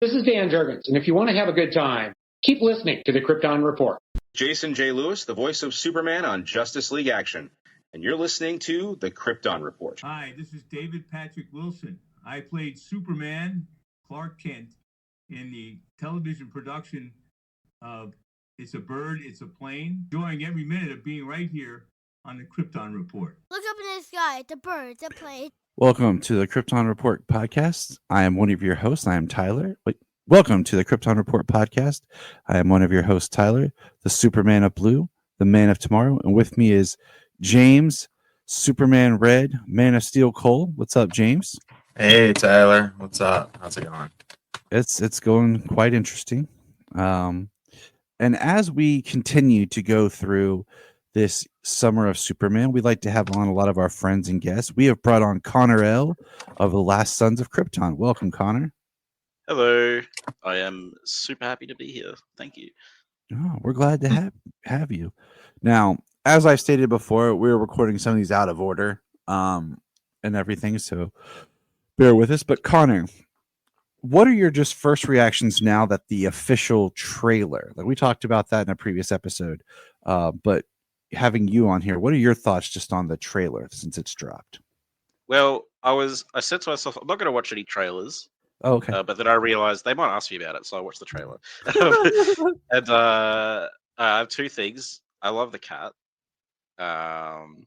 This is Dan Jurgens, and if you want to have a good time, keep listening to the Krypton Report. Jason J. Lewis, the voice of Superman on Justice League Action, and you're listening to the Krypton Report. Hi, this is David Patrick Wilson. I played Superman, Clark Kent, in the television production of It's a Bird, It's a Plane, enjoying every minute of being right here on the Krypton Report. Look up in the sky, it's a bird, it's a plane. Welcome to the Krypton Report podcast. I am one of your hosts. I am Tyler. Welcome to the Krypton Report podcast. I am one of your hosts, Tyler, the Superman of Blue, the Man of Tomorrow, and with me is James, Superman Red, Man of Steel Cole. What's up, James? Hey, Tyler. What's up? How's it going? It's going quite interesting. And as we continue to go through this summer of Superman, we'd like to have on a lot of our friends and guests. We have brought on Connor L. of the Last Sons of Krypton. Welcome, Connor. Hello. I am super happy to be here. Thank you. Oh, we're glad to have you. Now, as I stated before, we're recording some of these out of order and everything, so bear with us. But Connor, what are your just first reactions now that the official trailer, like we talked about that in a previous episode, but having you on here, what are your thoughts just on the trailer since it's dropped? Well, I said to myself, I'm not going to watch any trailers. Oh, okay. But then I realized they might ask me about it, so I watched the trailer. And I have two things. I love the cat. And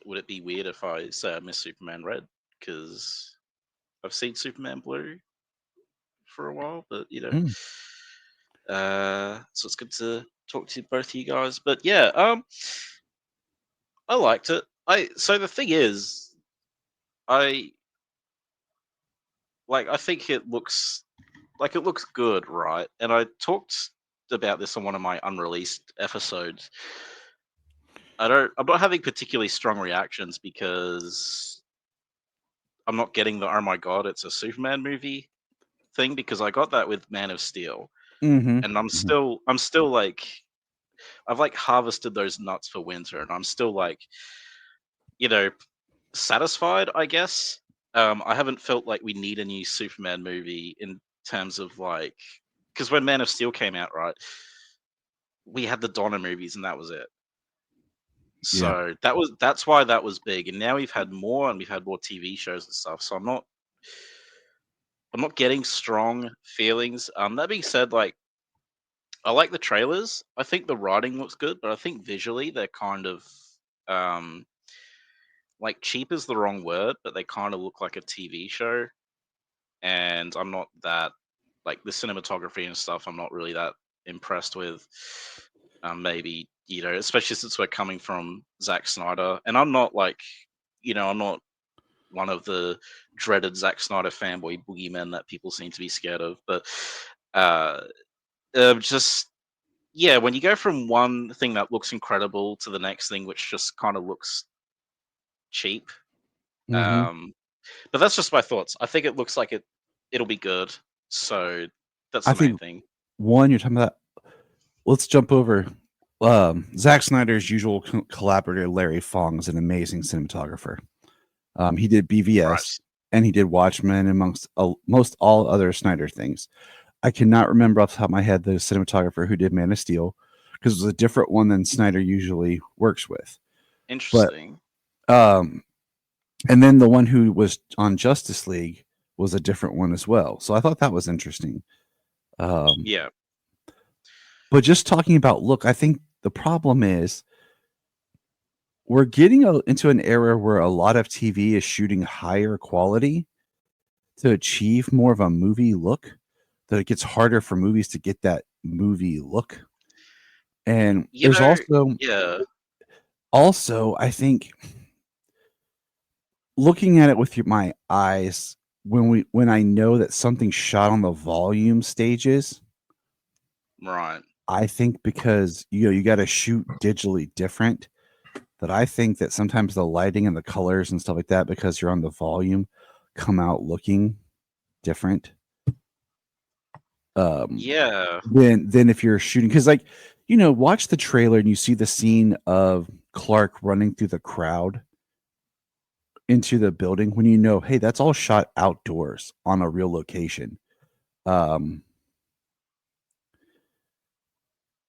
would it be weird if I say I miss Superman Red? Because I've seen Superman Blue for a while, but you know, so it's good to talk to both of you guys. But yeah, I liked it. So the thing is, I think it looks good, right? And I talked about this on one of my unreleased episodes. I'm not having particularly strong reactions because I'm not getting the "oh my god, it's a Superman movie" thing, because I got that with Man of Steel, and I'm still like, I've like harvested those nuts for winter, and I'm still like, you know, satisfied, I guess. I haven't felt like we need a new Superman movie in terms of like, because when Man of Steel came out, right, we had the Donner movies and that was it. So that's why that was big, and now we've had more, and we've had more TV shows and stuff. So I'm not getting strong feelings. That being said, like, I like the trailers. I think the writing looks good, but I think visually they're kind of like, cheap is the wrong word, but they kind of look like a TV show. And I'm not that, like, the cinematography and stuff, I'm not really that impressed with. Maybe, you know, especially since we're coming from Zack Snyder. And I'm not like, you know, I'm not one of the dreaded Zack Snyder fanboy boogeymen that people seem to be scared of. But just, yeah, when you go from one thing that looks incredible to the next thing, which just kind of looks cheap. But that's just my thoughts. I think it looks like it'll be good. So that's the main thing. One, you're talking about, let's jump over. Zack Snyder's usual collaborator, Larry Fong, is an amazing cinematographer. He did BVS and he did Watchmen, amongst most all other Snyder things. I cannot remember off the top of my head the cinematographer who did Man of Steel, because it was a different one than Snyder usually works with. Interesting. But, and then the one who was on Justice League was a different one as well. So I thought that was interesting. Yeah. But just talking about look, I think the problem is we're getting into an era where a lot of TV is shooting higher quality to achieve more of a movie look, that it gets harder for movies to get that movie look. And there's also, I think, looking at it with my eyes, when I know that something's shot on the volume stages, right? I think because you got to shoot digitally different, that I think that sometimes the lighting and the colors and stuff like that, because you're on the volume, come out looking different. Than if you're shooting, because like, watch the trailer and you see the scene of Clark running through the crowd into the building when you know, hey, that's all shot outdoors on a real location.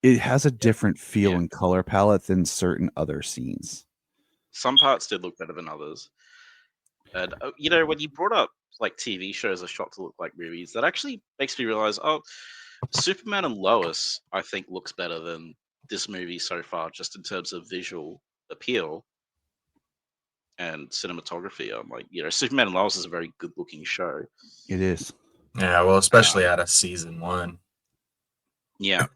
It has a different feel and color palette than certain other scenes. Some parts did look better than others. And you know, when you brought up like TV shows are shot to look like movies, that actually makes me realize, Superman and Lois, I think, looks better than this movie so far, just in terms of visual appeal and cinematography. I'm like, you know, Superman and Lois is a very good looking show. It is. Yeah, well, especially out of season 1. Yeah.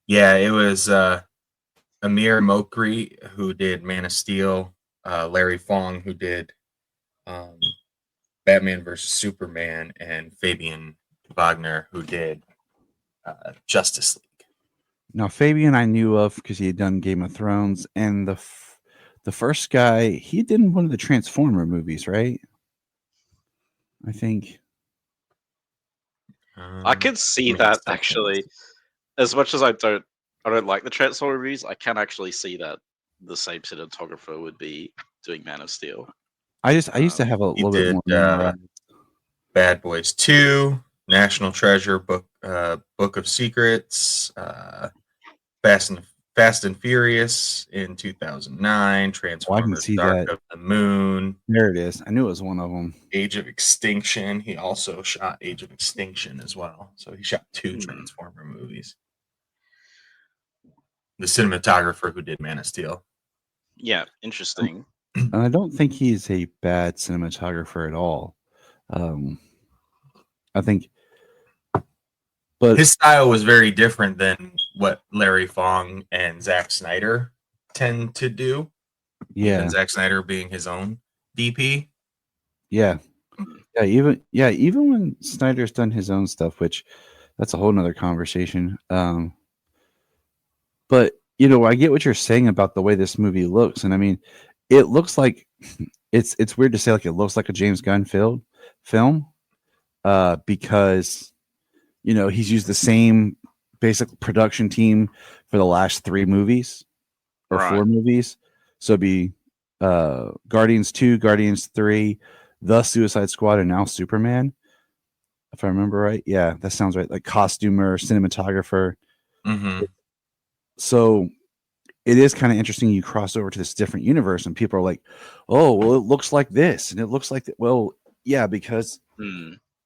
Yeah, it was Amir Mokri who did Man of Steel, Larry Fong who did Batman vs Superman, and Fabian Wagner who did Justice League. Now, Fabian I knew of because he had done Game of Thrones, and the first guy, he did one of the Transformer movies, right? I think. I can see that actually. As much as I don't like the Transformer movies, I can actually see that the same cinematographer would be doing Man of Steel. I used to have a little bit more memorized. Bad Boys 2, National Treasure, Book of Secrets, Fast and Furious in 2009, Transformers Dark of the Moon. There it is. I knew it was one of them. Age of Extinction. He also shot Age of Extinction as well. So he shot 2 Transformer movies. The cinematographer who did Man of Steel. Yeah, interesting. And I don't think he's a bad cinematographer at all. I think, but his style was very different than what Larry Fong and Zack Snyder tend to do. Yeah, and Zack Snyder being his own DP. Yeah, even when Snyder's done his own stuff, which that's a whole nother conversation. But you know, I get what you're saying about the way this movie looks, and I mean, it looks like it's weird to say like it looks like a James Gunn film, because you know he's used the same basic production team for the last 3 movies or 4 movies. So it'd be Guardians 2, Guardians 3, The Suicide Squad, and now Superman. If I remember right, yeah, that sounds right. Like costumer, cinematographer. Mm-hmm. So it is kind of interesting. You cross over to this different universe, and people are like, "Oh, well, it looks like this, and it looks like that." Well, yeah, because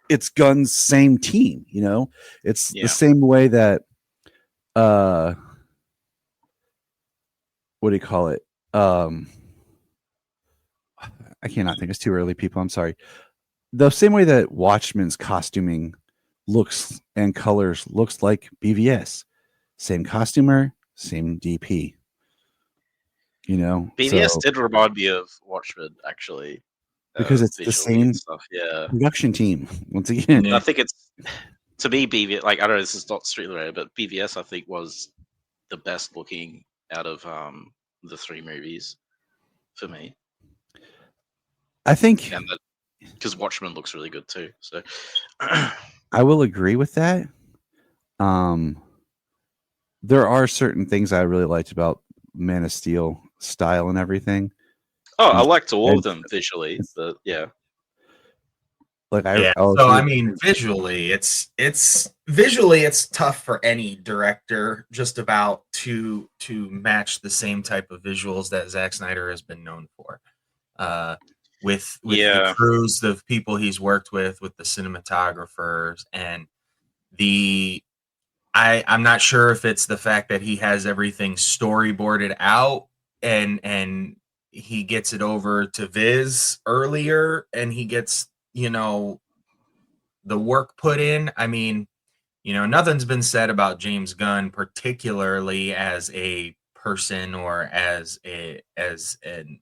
it's Gunn's same team. You know, it's the same way that what do you call it? I cannot think. It's too early, people. I'm sorry. The same way that Watchmen's costuming looks and colors looks like BVS. Same costumer, same DP. You know, BVS did remind me of Watchmen, actually, because it's the same stuff. Yeah, production team. Once again, I think it's, to me, BVS. Like, I don't know, this is not strictly related, but BVS I think was the best looking out of the 3 movies for me. I think, because Watchmen looks really good too. So I will agree with that. There are certain things I really liked about Man of Steel style and everything. Oh, I liked all of them visually, but yeah. Like I mean, visually, it's tough for any director just about to match the same type of visuals that Zack Snyder has been known for. With the crews of people he's worked with the cinematographers, and I'm not sure if it's the fact that he has everything storyboarded out and he gets it over to Viz earlier and he gets, you know, the work put in. I mean, you know, nothing's been said about James Gunn, particularly as a person or as an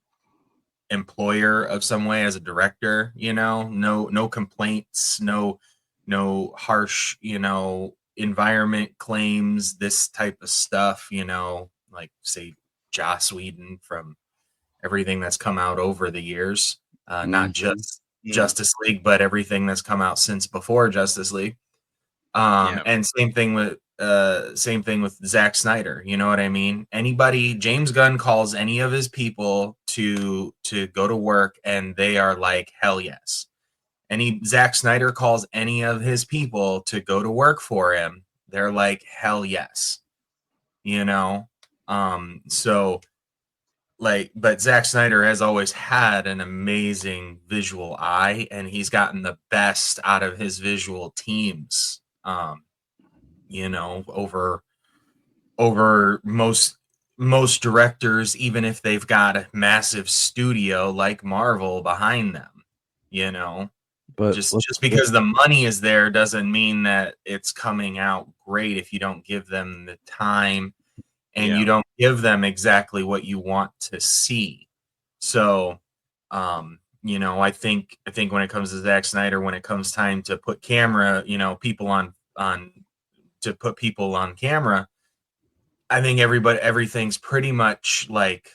employer of some way, as a director. You know, no complaints, no harsh, you know, environment claims, this type of stuff. You know, like say Joss Whedon from everything that's come out over the years, not just Justice League, but everything that's come out since before Justice League. And same thing with Zack Snyder. You know what I mean? James Gunn calls any of his people to go to work, and they are like, hell yes. Zack Snyder calls any of his people to go to work for him, they're like, hell yes. You know? But Zack Snyder has always had an amazing visual eye, and he's gotten the best out of his visual teams. Over most directors, even if they've got a massive studio like Marvel behind them. But just because the money is there doesn't mean that it's coming out great if you don't give them the time and you don't give them exactly what you want to see. So, I think when it comes to Zack Snyder, when it comes time to put people on camera, I think everything's pretty much like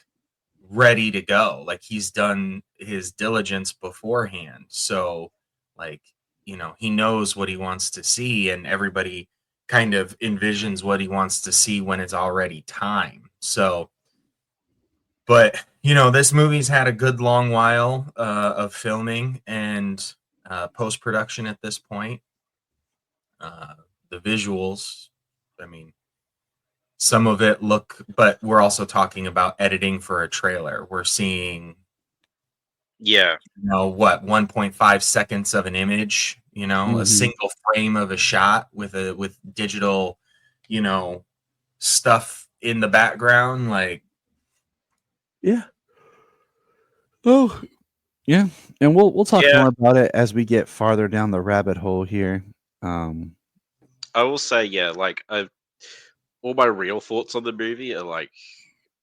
ready to go. Like, he's done his diligence beforehand. So, he knows what he wants to see, and everybody kind of envisions what he wants to see when it's already time. So, but this movie's had a good long while of filming and post-production at this point. The visuals, I mean, some of it but we're also talking about editing for a trailer. We're seeing 1.5 seconds of an image, a single frame of a shot with digital, stuff in the background. Oh, yeah. And we'll talk more about it as we get farther down the rabbit hole here. I will say, all my real thoughts on the movie are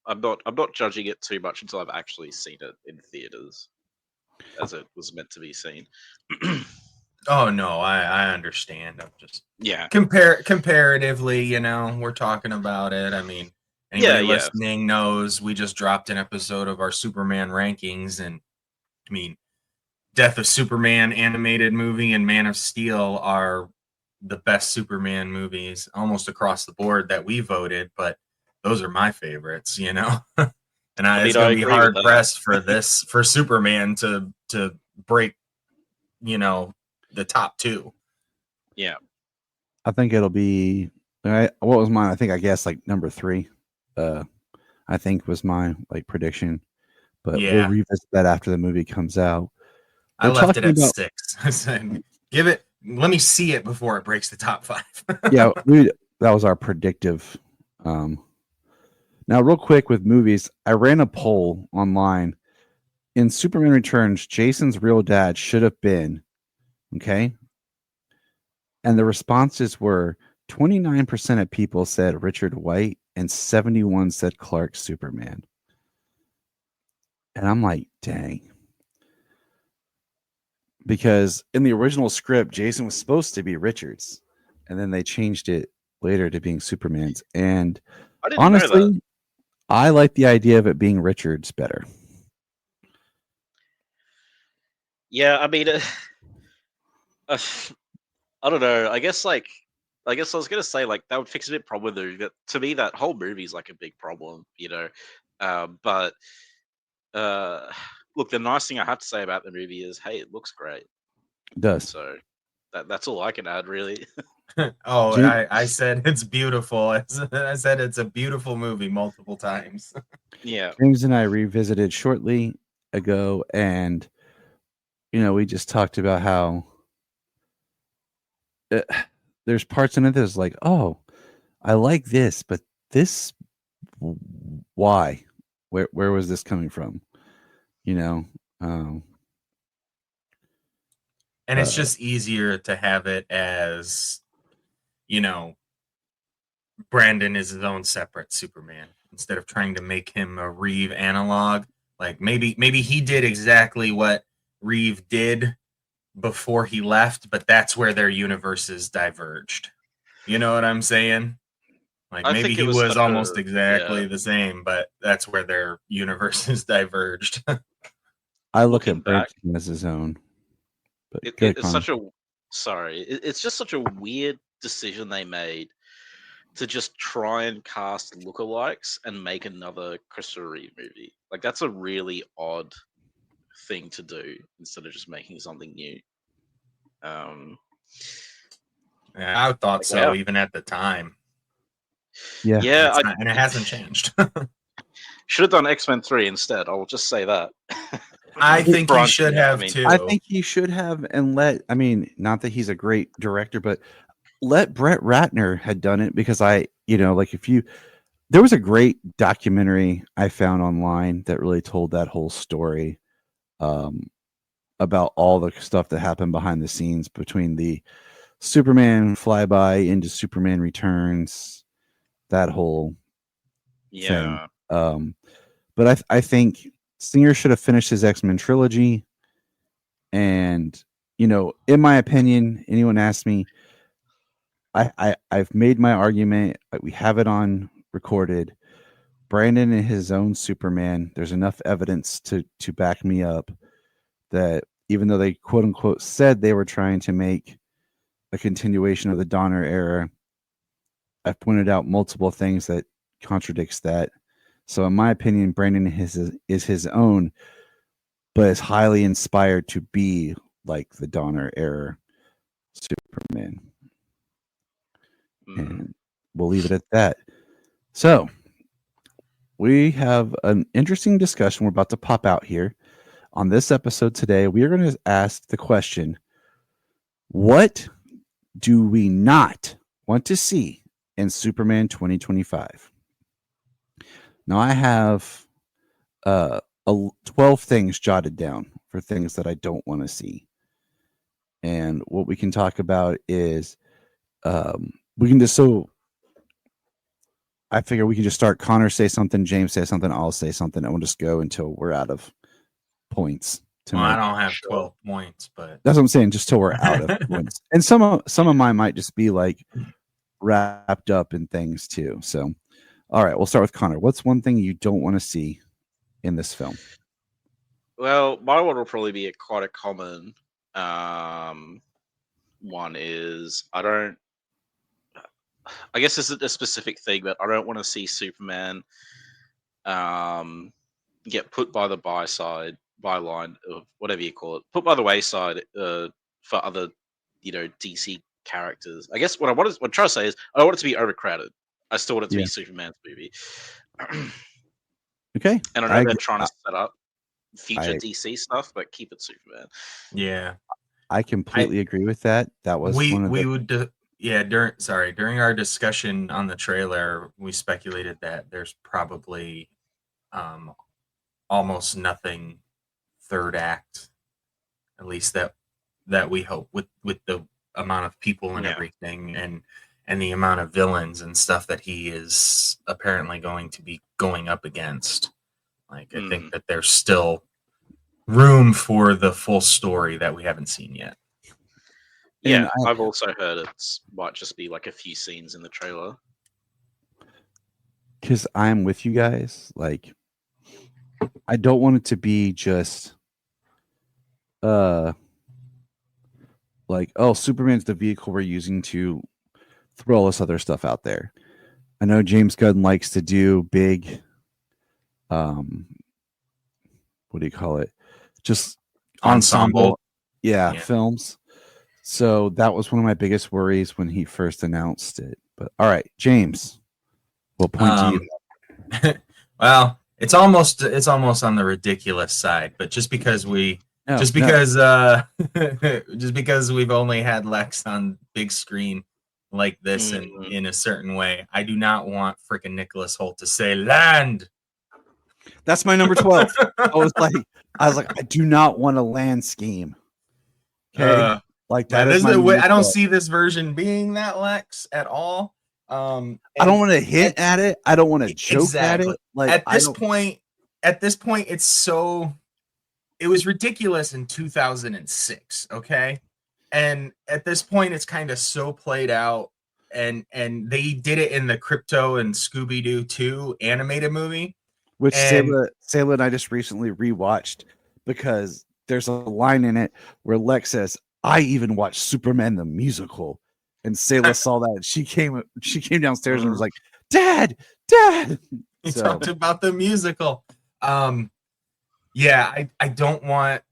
I'm not judging it too much until I've actually seen it in theaters, as it was meant to be seen. Oh no, I understand. I'm just comparatively, we're talking about it. I mean, anybody listening knows we just dropped an episode of our Superman rankings, and I mean, Death of Superman animated movie and Man of Steel are the best Superman movies almost across the board that we voted, but those are my favorites, and it's going to be hard pressed for Superman to break, the top two. Yeah. I think it'll be, what was mine? I guess number 3, I think was my prediction, but we'll revisit that after the movie comes out. I left it at 6. I said, let me see it before it breaks the top 5. Yeah, that was our predictive. Now, real quick with movies, I ran a poll online. In Superman Returns, Jason's real dad should have been, okay? And the responses were 29% of people said Richard White and 71% said Clark Superman. And I'm like, dang. Because in the original script, Jason was supposed to be Richards, and then they changed it later to being Superman's. And honestly, I like the idea of it being Richards better. Yeah, I mean, I don't know. I guess I was gonna say that would fix a bit problem though. That to me, that whole movie is a big problem, But look, the nice thing I have to say about the movie is, hey, it looks great. It does. So that's all I can add, really. I said it's beautiful. I said it's a beautiful movie multiple times. Yeah. James and I revisited shortly ago, and we just talked about how there's parts in it that's oh, I like this, but this, why? Where was this coming from? And it's just easier to have it as, Brandon is his own separate Superman instead of trying to make him a Reeve analog. Maybe he did exactly what Reeve did before he left, but that's where their universes diverged. You know what I'm saying? Maybe he was almost exactly the same, but that's where their universes diverged. I look at Brandon as his own. But it's such a it's just such a weird decision they made to just try and cast lookalikes and make another Christopher Reeve movie. Like, that's a really odd thing to do instead of just making something new. Yeah, I thought so, even at the time. Yeah. Yeah, And it hasn't changed. should have done X-Men 3 instead. I will just say that. I think he should have too. I think he should have, and not that he's a great director, but let Brett Ratner had done it, because there was a great documentary I found online that really told that whole story, about all the stuff that happened behind the scenes between the Superman flyby into Superman Returns, that whole thing. But I think Singer should have finished his X-Men trilogy. And, in my opinion, anyone asks me, I've made my argument. We have it on recorded. Brandon and his own Superman, there's enough evidence to back me up that even though they quote unquote said they were trying to make a continuation of the Donner era, I've pointed out multiple things that contradicts that. So in my opinion, Brandon is his own, but is highly inspired to be like the Donner era Superman. And we'll leave it at that. So we have an interesting discussion we're about to pop out here. On this episode today, we are going to ask the question, what do we not want to see in Superman 2025? Now, I have 12 things jotted down for things that I don't want to see. And what we can talk about is I figure we can just start. Connor say something, James say something, I'll say something, and we'll just go until we're out of points. I don't have 12 points, but that's what I'm saying, just till we're out of points. And some of mine might just be like wrapped up in things too. So, all right, we'll start with Connor. What's one thing you don't want to see in this film? Well, my one will probably be quite a common one. Is I guess this is a specific thing, but I don't want to see Superman get put by the byline of whatever you call it, put by the wayside for other, DC characters. I guess what I'm trying to say is I don't want it to be overcrowded. I still want it to be Superman's movie. Okay. And I know they're trying to set up future DC stuff, but keep it Superman. Yeah. I completely agree with that. That was during our discussion on the trailer, we speculated that there's probably almost nothing third act, at least that we hope, with the amount of people and everything, and the amount of villains and stuff that he is apparently going to be going up against. Like, I think that there's still room for the full story that we haven't seen yet. Yeah, I've also heard it might just be like a few scenes in the trailer. Because I'm with you guys. Like, I don't want it to be just like, oh, Superman's the vehicle we're using to throw all this other stuff out there. I know James Gunn likes to do big what do you call it? Just ensemble films. So that was one of my biggest worries when he first announced it. But all right, James, we'll point to you. Well, it's almost on the ridiculous side, but just because we've only had Lex on big screen like this in a certain way, I do not want freaking Nicholas Hoult to say land. That's my number 12. I was like, I do not want a land scheme. Okay. Like that is my way. I don't see this version being that Lex at all. I don't want to hint at it. I don't want to joke at it. Like at this point, it was ridiculous in 2006. Okay. And at this point, it's kind of so played out. And they did it in the Krypton and Scooby-Doo 2 animated movie. Which Sayla and I just recently rewatched, because there's a line in it where Lex says, I even watched Superman the musical. And Sayla saw that. She came downstairs and was like, "Dad, Dad." He So- talked about the musical. Yeah, I don't want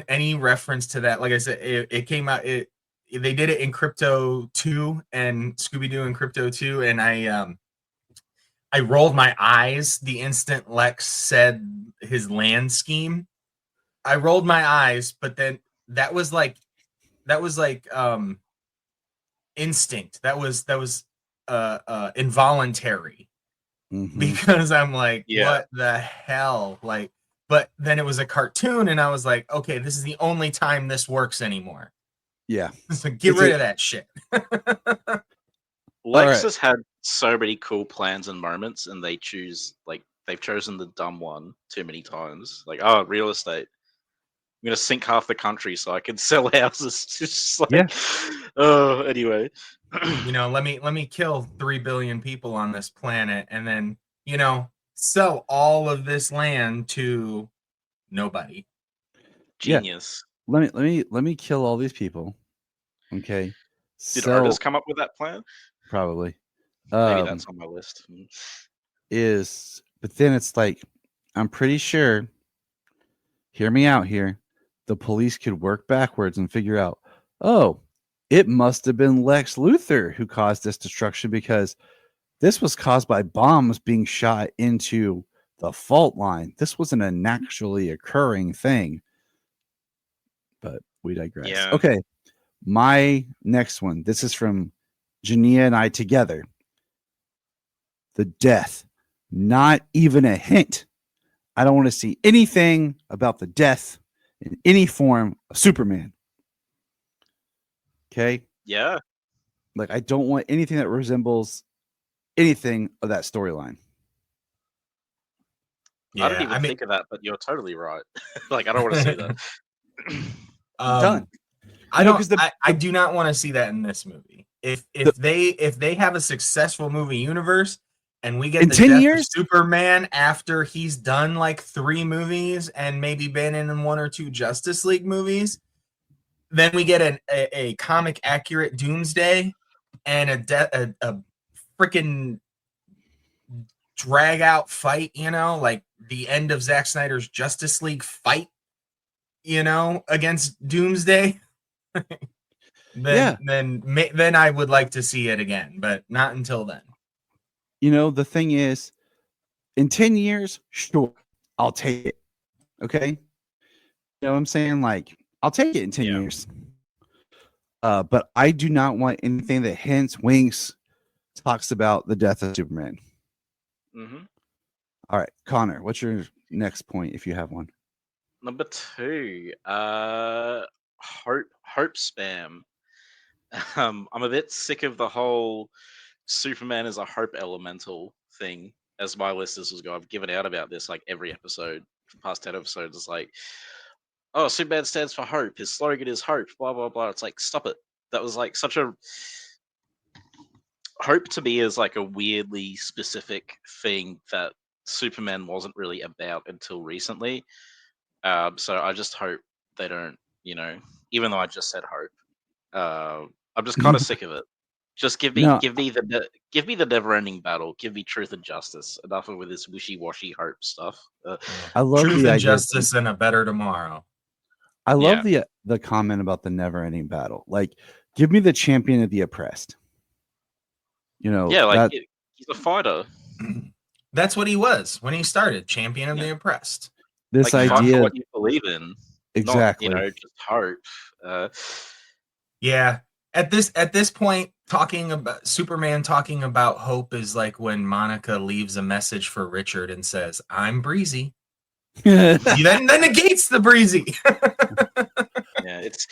any reference to that. Like I said, it came out. They did it in Crypto 2 and Scooby-Doo in Crypto 2, and I rolled my eyes the instant Lex said his land scheme. I rolled my eyes, but then that was like instinct. That was involuntary. Mhm. Because I'm like, Yeah. what the hell? Like, but then it was a cartoon, and I was like, okay, this is the only time this works anymore. Yeah. So get rid of that shit. Lex right. has had so many cool plans and moments, and they've chosen the dumb one too many times. Like, oh, real estate. I'm gonna sink half the country so I can sell houses. Just like, Yeah. oh, anyway. You know, let me kill 3 billion people on this planet, and then, you know, sell all of this land to nobody. Yeah. Genius. Let me kill all these people. Okay. Did So artists come up with that plan? probably Maybe that's on my list. but then it's like, I'm pretty sure, hear me out here, the police could work backwards and figure out, oh, it must have been Lex Luthor who caused this destruction, because this was caused by bombs being shot into the fault line. This wasn't a naturally occurring thing. But we digress. Yeah. Okay. My next one. This is from Jania and I together. The death. Not even a hint. I don't want to see anything about the death in any form of Superman. Okay. Yeah. Like, I don't want anything that resembles anything of that storyline. I didn't even think of that, but you're totally right. Like, I don't want to see that. Done. I No, don't. 'cause I do not want to see that in this movie. If they have a successful movie universe and we get In the 10 death years? of Superman after he's done like 3 movies and maybe been in 1 or 2 Justice League movies, then we get a comic accurate Doomsday and a freaking drag out fight. You know, like the end of Zack Snyder's Justice League fight. You know, against Doomsday. Then I would like to see it again, but not until then. You know, the thing is, in 10 years, sure, I'll take it. Okay. You know what I'm saying? Like, I'll take it in 10 years. But I do not want anything that hints, winks, talks about the death of Superman. Mm-hmm. All right, Connor, what's your next point if you have one? Number 2, hope spam. I'm a bit sick of the whole Superman is a hope elemental thing. As my listeners go, I've given out about this like every episode. For the past 10 episodes, it's like, oh, Superman stands for hope. His slogan is hope. Blah blah blah. It's like, stop it. That was like such a hope to me is like a weirdly specific thing that Superman wasn't really about until recently. So I just hope they don't, you know, even though I just said hope, I'm just kind of sick of it. Just give me the never-ending battle. Give me truth and justice. Enough with this wishy-washy hope stuff. I love truth the and idea. justice and a better tomorrow. I love the comment about the never-ending battle. Like, give me the champion of the oppressed. You know, yeah, like he's a fighter. That's what he was when he started, champion of the oppressed. This like, fight idea for what you believe in, exactly. not, just hope. Yeah, at this point, talking about Superman talking about hope is like when Monica leaves a message for Richard and says, "I'm breezy." then negates the breezy. Yeah, it's.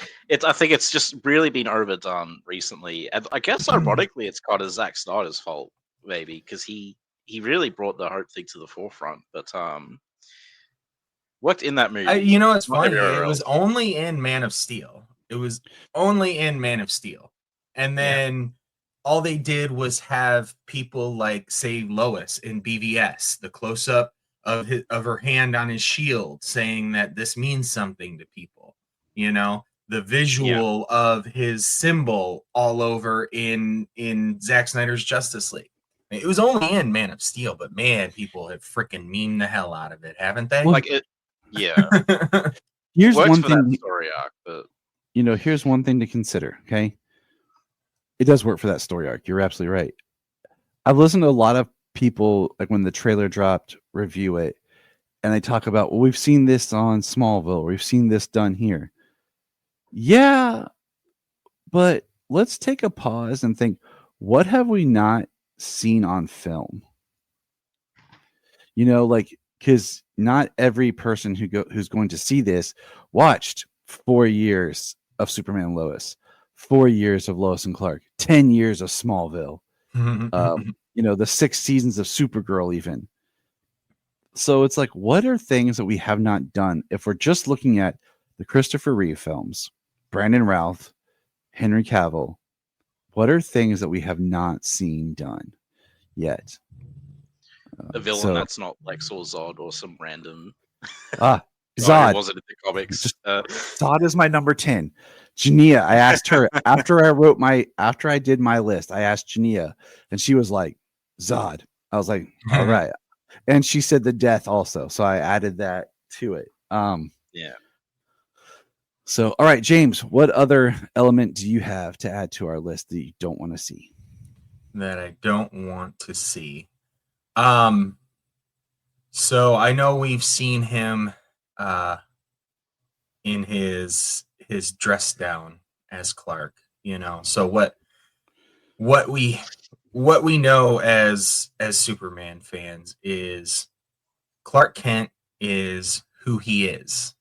I think it's just really been overdone recently, and I guess ironically, it's kind of Zack Snyder's fault, maybe, because he really brought the hope thing to the forefront. But worked in that movie. You know, it's not funny. everywhere It was else. only in Man of Steel. It was only in Man of Steel, and then all they did was have people like, say, Lois in BVS, the close up of her hand on his shield, saying that this means something to people. You know, the visual of his symbol all over in Zack Snyder's Justice League. It was only in Man of Steel, but man, people have freaking memed the hell out of it, haven't they? Like it, yeah. Here's Works one for that thing. story arc, but Here's one thing to consider. Okay, it does work for that story arc. You're absolutely right. I've listened to a lot of people, like when the trailer dropped, review it, and they talk about, well, we've seen this on Smallville, we've seen this done here. Yeah, but let's take a pause and think, what have we not seen on film? Because not every person who's going to see this watched 4 years of Superman and Lois, 4 years of Lois and Clark, 10 years of Smallville, the 6 seasons of Supergirl even. So it's like, what are things that we have not done? If we're just looking at the Christopher Reeve films, Brandon Routh, Henry Cavill, what are things that we have not seen done yet? a villain that's not Lex or Zod or some random Zod. Who wasn't in the comics. Zod is my number 10. Jania, I asked her after I did my list, I asked Jania, and she was like, Zod. I was like, all right. And she said the death also. So I added that to it. Yeah. So, all right, James, what other element do you have to add to our list that you don't want to see? That I don't want to see. So I know we've seen him in his dress down as Clark, So what we know as Superman fans is Clark Kent is who he is.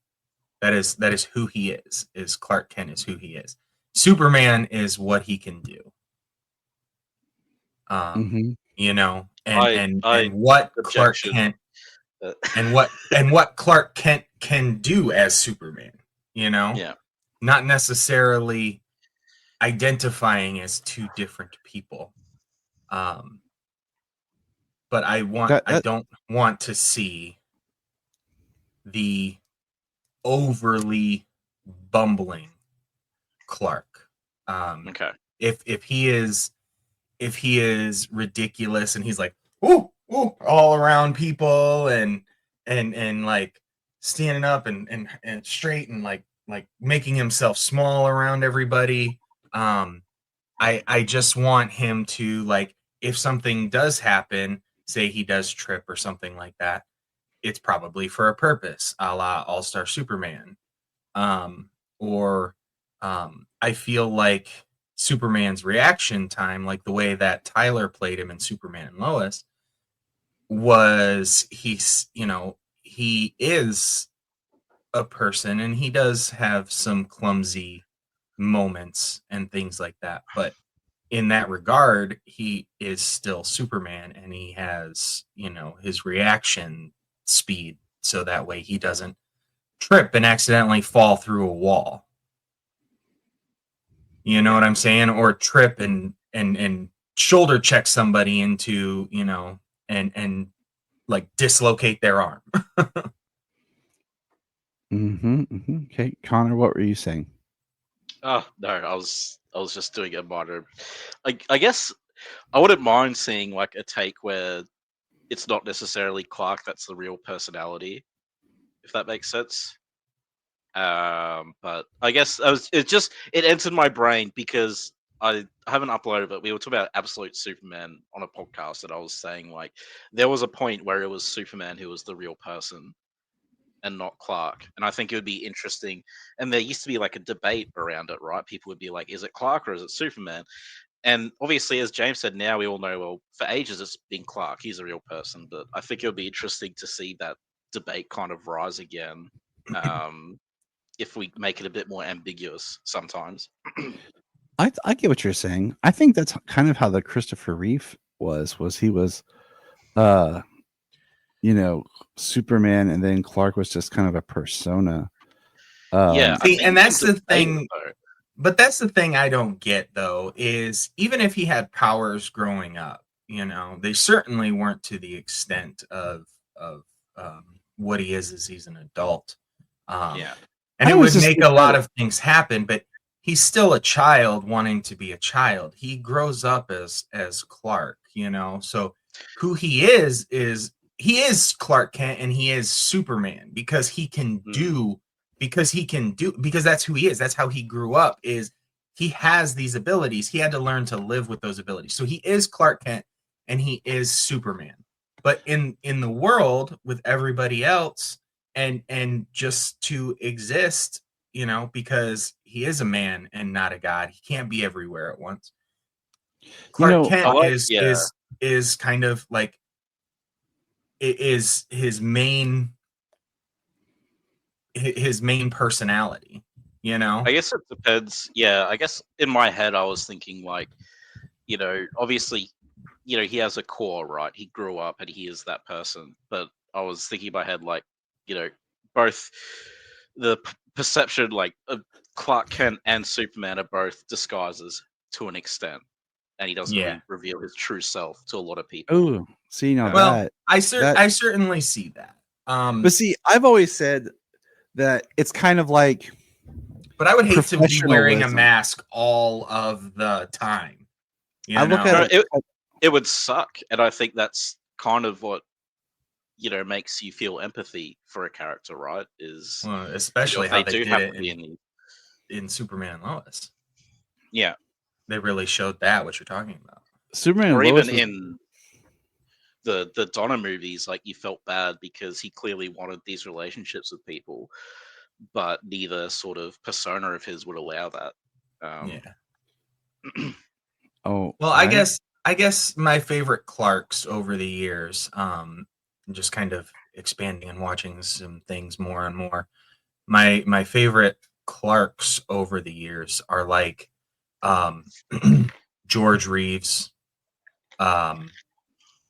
That is who he is Clark Kent is who he is. Superman is what he can do. And what Clark Kent and what Clark Kent can do as Superman, not necessarily identifying as two different people. But I don't want to see the overly bumbling Clark. Okay. If he is ridiculous and he's like, ooh, all around people and like standing up and straight and like making himself small around everybody. I just want him to, like, if something does happen, say he does trip or something like that, it's probably for a purpose, a la All-Star Superman. I feel like Superman's reaction time, like the way that Tyler played him in Superman and Lois, was he is a person and he does have some clumsy moments and things like that. But in that regard, he is still Superman and he has, his reaction speed. So that way he doesn't trip and accidentally fall through a wall. You know what I'm saying? Or trip and shoulder check somebody into, and like dislocate their arm. Okay, Connor, what were you saying? Oh no, I was just doing a minor. I guess I wouldn't mind seeing like a take where it's not necessarily Clark that's the real personality, if that makes sense. But I guess it entered my brain because I haven't uploaded it. We were talking about Absolute Superman on a podcast, and I was saying like there was a point where it was Superman who was the real person and not Clark. And I think it would be interesting. And there used to be like a debate around it, right? People would be like, is it Clark or is it Superman? And obviously, as James said, now we all know, well, for ages it's been Clark. He's a real person. But I think it would be interesting to see that debate kind of rise again. If we make it a bit more ambiguous sometimes. I get what you're saying. I think that's kind of how the Christopher Reeve was he was Superman, and then Clark was just kind of a persona. See, and that's the thing. But that's the thing I don't get, though, is even if he had powers growing up, they certainly weren't to the extent of what he is as he's an adult. And I it was would just make a lot of things happen, but he's still a child wanting to be a child. He grows up as Clark, you know. So who he is he is Clark Kent and he is Superman because he can do because that's who he is. That's how he grew up, is he has these abilities. He had to learn to live with those abilities. So he is Clark Kent and he is Superman. But in the world with everybody else, and just to exist, you know, because he is a man and not a god, he can't be everywhere at once. Clark Kent is kind of like it is his main personality, you know. I guess it depends. Yeah, I guess in my head I was thinking like, you know, obviously, you know, he has a core, right? He grew up and he is that person. But I was thinking in my head like, you know, both the perception like of Clark Kent and Superman are both disguises to an extent, and he doesn't really reveal his true self to a lot of people. Oh, see, now well, that I certainly see that. But see, I've always said that it's kind of like, but I would hate to be wearing a mask all of the time. I look at it would suck, and I think that's kind of what, you know, makes you feel empathy for a character, right? Is especially how they do did have it to be in Superman and Lois. Yeah, they really showed that what you're talking about. Superman, or and Lois even in the Donner movies, like you felt bad because he clearly wanted these relationships with people, but neither sort of persona of his would allow that. Oh, well, I guess my favorite Clarks over the years, just kind of expanding and watching some things more and more. My favorite Clarks over the years are like George Reeves,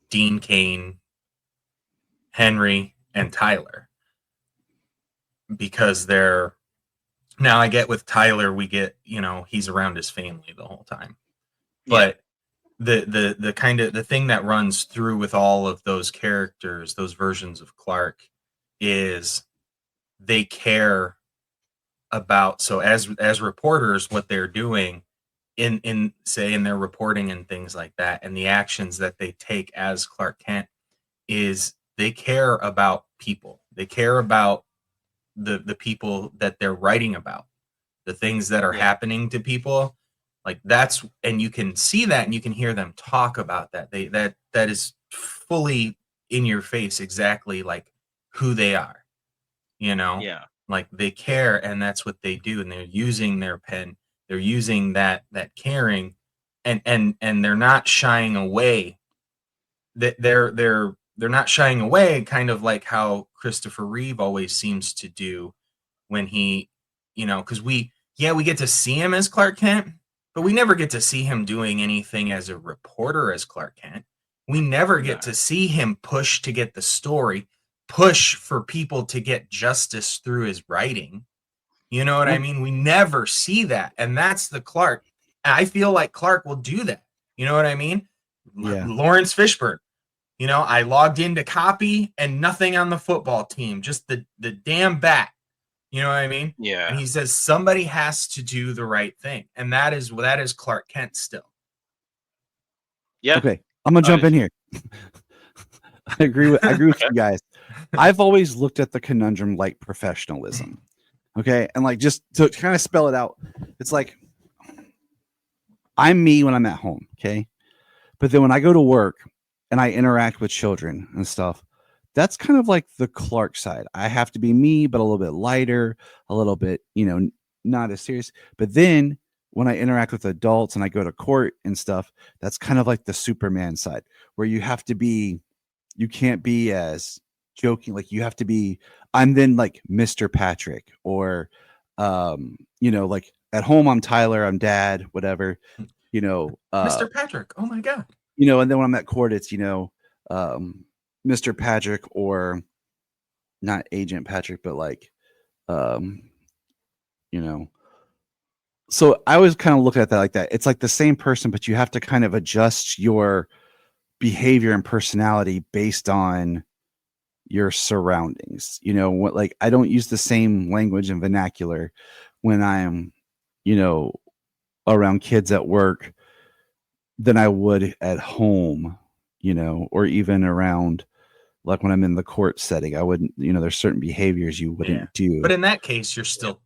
Dean Cain, Henry, and Tyler, because they're, now I get with Tyler, we get, you know, he's around his family the whole time, but the kind of the thing that runs through with all of those characters, those versions of Clark, is they care about, so as reporters, what they're doing in their reporting and things like that, and the actions that they take as Clark Kent, is they care about people. They care about the people that they're writing about, the things that are happening to people. Like that's, and you can see that and you can hear them talk about that. That is fully in your face, exactly like who they are, you know? Yeah. Like they care, and that's what they do. And they're using their pen. They're using that caring, and they're not shying away. That they're not shying away, kind of like how Christopher Reeve always seems to do when he, you know, because we get to see him as Clark Kent, but we never get to see him doing anything as a reporter as Clark Kent. We never get to see him push to get the story, push for people to get justice through his writing. You know what I mean? We never see that. And that's the Clark. I feel like Clark will do that. You know what I mean? Yeah. Lawrence Fishburne. You know, I logged into copy and nothing on the football team, just the damn bat. You know what I mean? Yeah. And he says somebody has to do the right thing, and that is Clark Kent still. Yeah. Okay, I'm gonna jump in here. I agree with you guys. I've always looked at the conundrum like professionalism. Okay, and like just to kind of spell it out, it's like I'm me when I'm at home. Okay, but then when I go to work and I interact with children and stuff, that's kind of like the Clark side. I have to be me, but a little bit lighter, a little bit, you know, not as serious. But then when I interact with adults and I go to court and stuff, that's kind of like the Superman side, where you have to be, you can't be as joking. Like you have to be, I'm then like Mr. Patrick, or, you know, like at home, I'm Tyler, I'm dad, whatever, you know, Mr. Patrick. Oh my God. You know, and then when I'm at court, it's, you know, Mr. Patrick, or not Agent Patrick, but like, you know, so I always kind of look at that like that. It's like the same person, but you have to kind of adjust your behavior and personality based on your surroundings. You know, what, like I don't use the same language and vernacular when I'm, you know, around kids at work than I would at home, you know, or even around like when I'm in the court setting. I wouldn't, you know, there's certain behaviors you wouldn't do. But in that case, you're still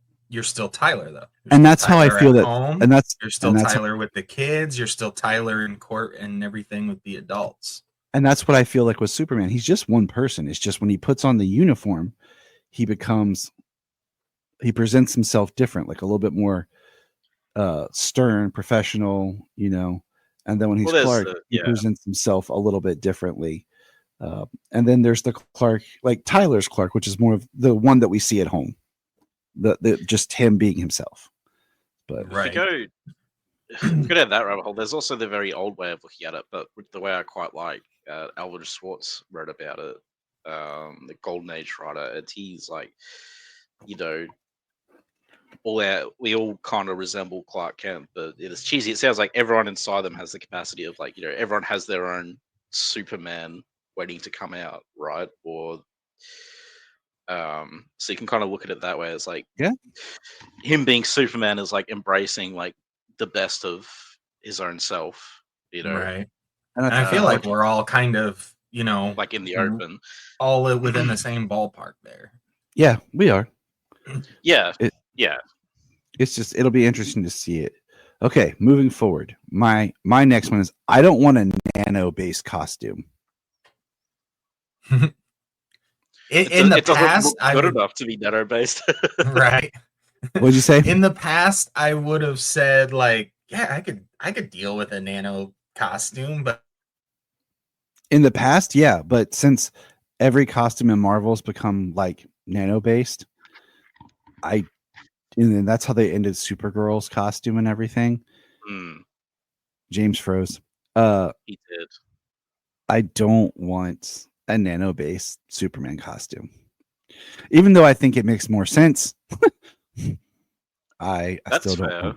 Tyler though. You're And still that's how I Tyler feel at that, home. and that's You're still and that's Tyler with the kids. You're still Tyler in court and everything with the adults. and that's what I feel like with Superman. He's just one person. It's just when he puts on the uniform, he presents himself different, like a little bit more stern, professional, you know. And then when he's Clark, he presents himself a little bit differently. And then there's the Clark, like Tyler's Clark, which is more of the one that we see at home. The just him being himself. But Right. If you go down that rabbit hole, there's also the very old way of looking at it, but the way I quite like. Albert Schwartz wrote about it, the Golden Age writer, and he's like, you know, we all kind of resemble Clark Kent, but it's cheesy. It sounds like everyone inside them has the capacity of, like, you know, everyone has their own Superman waiting to come out, right? Or so you can kind of look at it that way. It's like, yeah, him being Superman is like embracing like the best of his own self, you know. Right. And I feel like we're all kind of, you know, like in the open, all within the same ballpark there. Yeah, we are. Yeah. It's just, it'll be interesting to see it. Okay, moving forward. My next one is, I don't want a nano-based costume. In the past, I good enough to be nano based. Right. What'd you say? In the past, I would have said, like, yeah, I could deal with a nano costume, but in the past, yeah, but since every costume in Marvel's become like nano based, and then that's how they ended Supergirl's costume and everything. James froze. He did. I don't want a nano based Superman costume, even though I think it makes more sense. I still don't fair. know.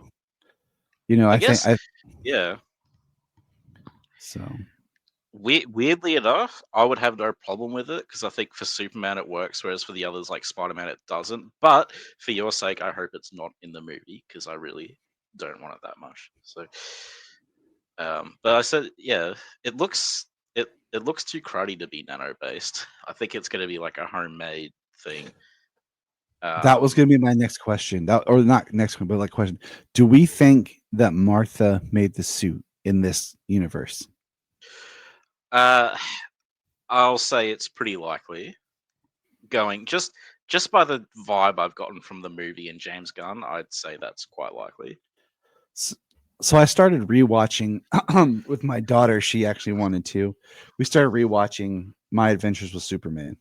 You know, I think yeah. So weirdly enough, I would have no problem with it because I think for Superman it works, whereas for the others like Spider-Man it doesn't. But for your sake, I hope it's not in the movie because I really don't want it that much. So, but I said, yeah, it looks too cruddy to be nano based. I think it's going to be like a homemade thing. That was going to be my next question. Or not next one, but like question. Do we think that Martha made the suit in this universe? I'll say it's pretty likely. Going just by the vibe I've gotten from the movie and James Gunn, I'd say that's quite likely. So I started rewatching with my daughter. She actually wanted to. We started rewatching My Adventures with Superman.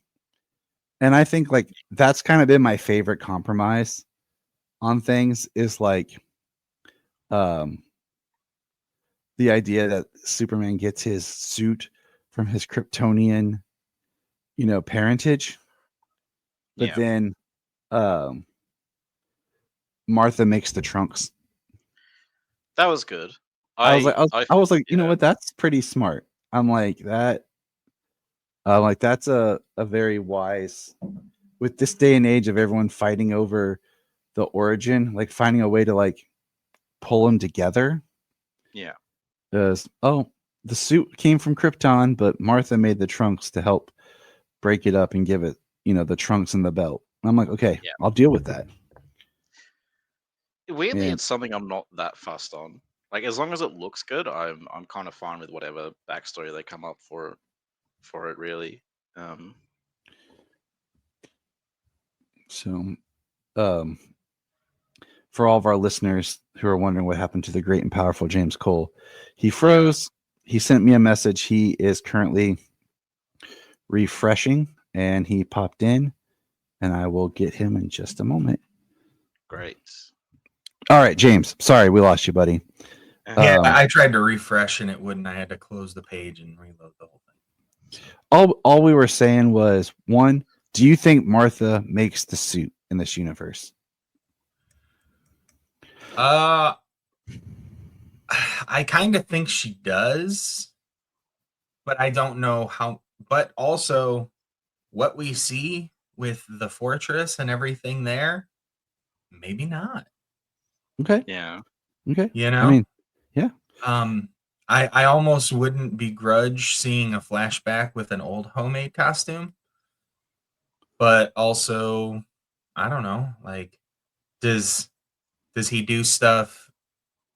And I think like that's kind of been my favorite compromise on things is like the idea that Superman gets his suit from his Kryptonian, you know, parentage. But then Martha makes the trunks. That was good. I was like, you know what? That's pretty smart. I'm like that. That's a very wise, with this day and age of everyone fighting over the origin, like finding a way to like pull them together. Yeah. The suit came from Krypton, but Martha made the trunks to help break it up and give it, you know, the trunks and the belt. And I'm like, okay, I'll deal with that. Weirdly, it's something I'm not that fussed on. Like, as long as it looks good, I'm kind of fine with whatever backstory they come up for it, really. So, for all of our listeners who are wondering what happened to the great and powerful James Cole, he froze. He sent me a message. He is currently refreshing, and he popped in, and I will get him in just a moment. Great. All right, James. Sorry, we lost you, buddy. Yeah, I tried to refresh and it wouldn't. I had to close the page and reload the whole thing. All we were saying was, one, do you think Martha makes the suit in this universe? I kind of think she does, but I don't know how. But also, what we see with the fortress and everything there, maybe not. Okay. Yeah. Okay. You know, I mean, yeah. I almost wouldn't begrudge seeing a flashback with an old homemade costume, but also, I don't know, like, does he do stuff?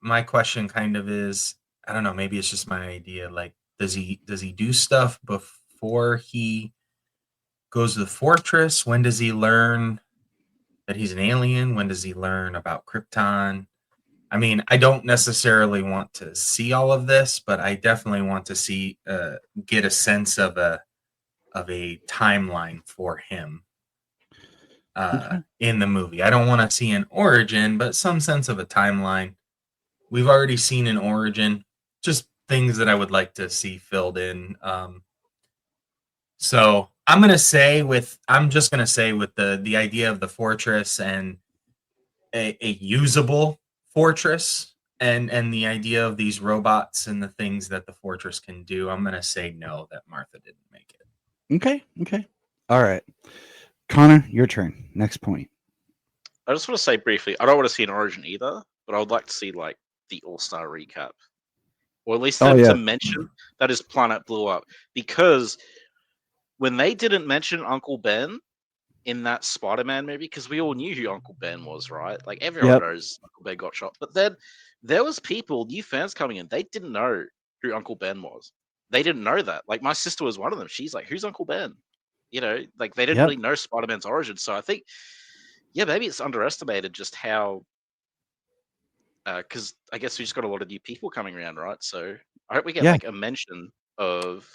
My question kind of is, I don't know, maybe it's just my idea. Like, does he do stuff before he goes to the fortress? When does he learn that he's an alien? When does he learn about Krypton? I mean, I don't necessarily want to see all of this, but I definitely want to see get a sense of a timeline for him Okay. in the movie. I don't want to see an origin, but some sense of a timeline. We've already seen an origin, just things that I would like to see filled in. So I'm just gonna say with the idea of the fortress and a usable fortress and the idea of these robots and the things that the fortress can do, I'm gonna say no, that Martha didn't make it. Okay. Okay. All right. Connor, your turn. Next point. I just want to say briefly, I don't want to see an origin either, but I would like to see like the All-Star recap, or at least them to mention that his planet blew up. Because when they didn't mention Uncle Ben in that Spider-Man movie, because we all knew who Uncle Ben was, right? Like everyone knows Uncle Ben got shot, but then there was people, new fans coming in, they didn't know who Uncle Ben was. They didn't know that. Like my sister was one of them. She's like, "Who's Uncle Ben?" You know, like they didn't really know Spider-Man's origin. So I think, yeah, maybe it's underestimated just how. Because I guess we just got a lot of new people coming around, right? So I hope we get like a mention of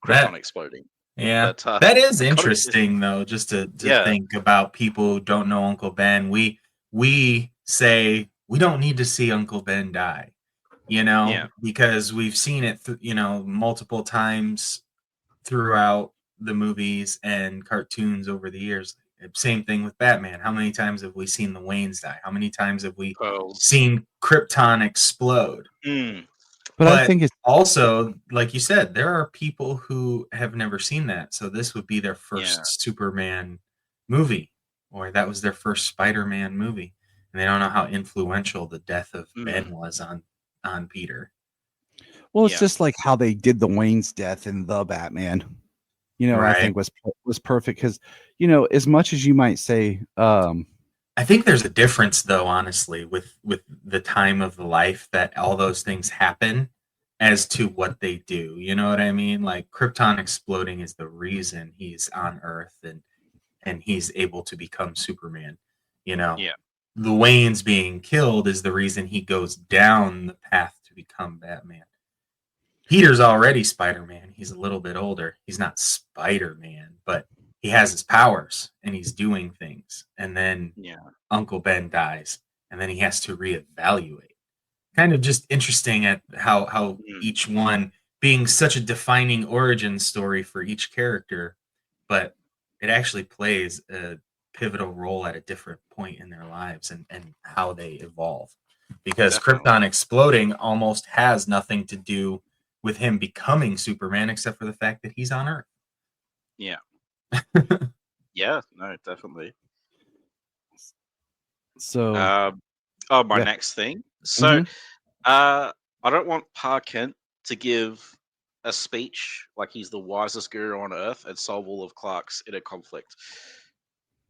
Krypton exploding. Yeah, but, that is interesting though. Just to think about people who don't know Uncle Ben. We say we don't need to see Uncle Ben die, you know, because we've seen it, multiple times throughout the movies and cartoons over the years. Same thing with Batman. How many times have we seen the Waynes die? How many times have we seen Krypton explode? But I think it's also, like you said, there are people who have never seen that. So this would be their first Superman movie, or that was their first Spider-Man movie. And they don't know how influential the death of Ben was on Peter. Well, it's just like how they did the Wayne's death in the Batman. I think was perfect because, as much as you might say, I think there's a difference though, honestly, with the time of the life that all those things happen as to what they do. You know what I mean? Like Krypton exploding is the reason he's on Earth and he's able to become Superman. The Waynes being killed is the reason he goes down the path to become Batman. Peter's already Spider-Man. He's a little bit older. He's not Spider-Man, but he has his powers and he's doing things. And then Uncle Ben dies, and then he has to reevaluate. Kind of just interesting at how each one being such a defining origin story for each character, but it actually plays a pivotal role at a different point in their lives and how they evolve. Because Krypton exploding almost has nothing to do with him becoming Superman, except for the fact that he's on Earth. Yeah. Yeah, no, definitely. So, next thing. So, I don't want Pa Kent to give a speech like he's the wisest guru on Earth and solve all of Clark's inner conflict.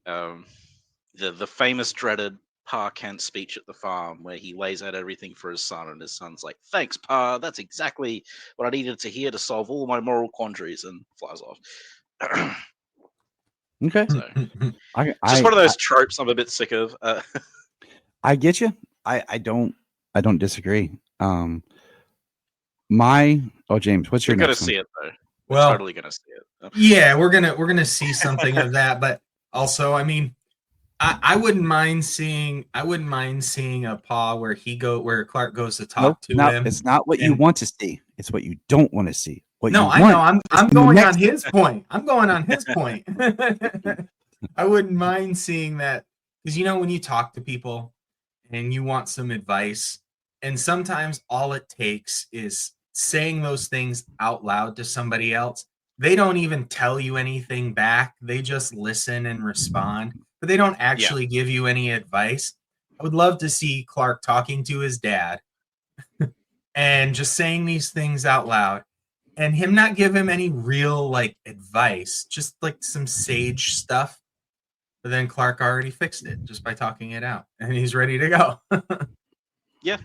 The famous, dreaded Pa Kent speech at the farm where he lays out everything for his son, and his son's like, "Thanks, Pa. That's exactly what I needed to hear to solve all my moral quandaries," and flies off. Okay. So, just one of those tropes I'm a bit sick of. I get you. I don't disagree. James, what's your You're gonna next see one? it though. We're totally gonna see it. Yeah, we're gonna see something of that, but also, I mean, I wouldn't mind seeing a Pa where Clark goes to talk to him. It's not what you want to see. It's what you don't want to see. I know. I'm going on his point. I'm going on his point. I wouldn't mind seeing that because when you talk to people and you want some advice, and sometimes all it takes is saying those things out loud to somebody else they don't even tell you anything back. They just listen and respond, but they don't actually give you any advice. I would love to see Clark talking to his dad and just saying these things out loud, and him not give him any real like advice, just like some sage stuff. But then Clark already fixed it just by talking it out, and he's ready to go. Yeah.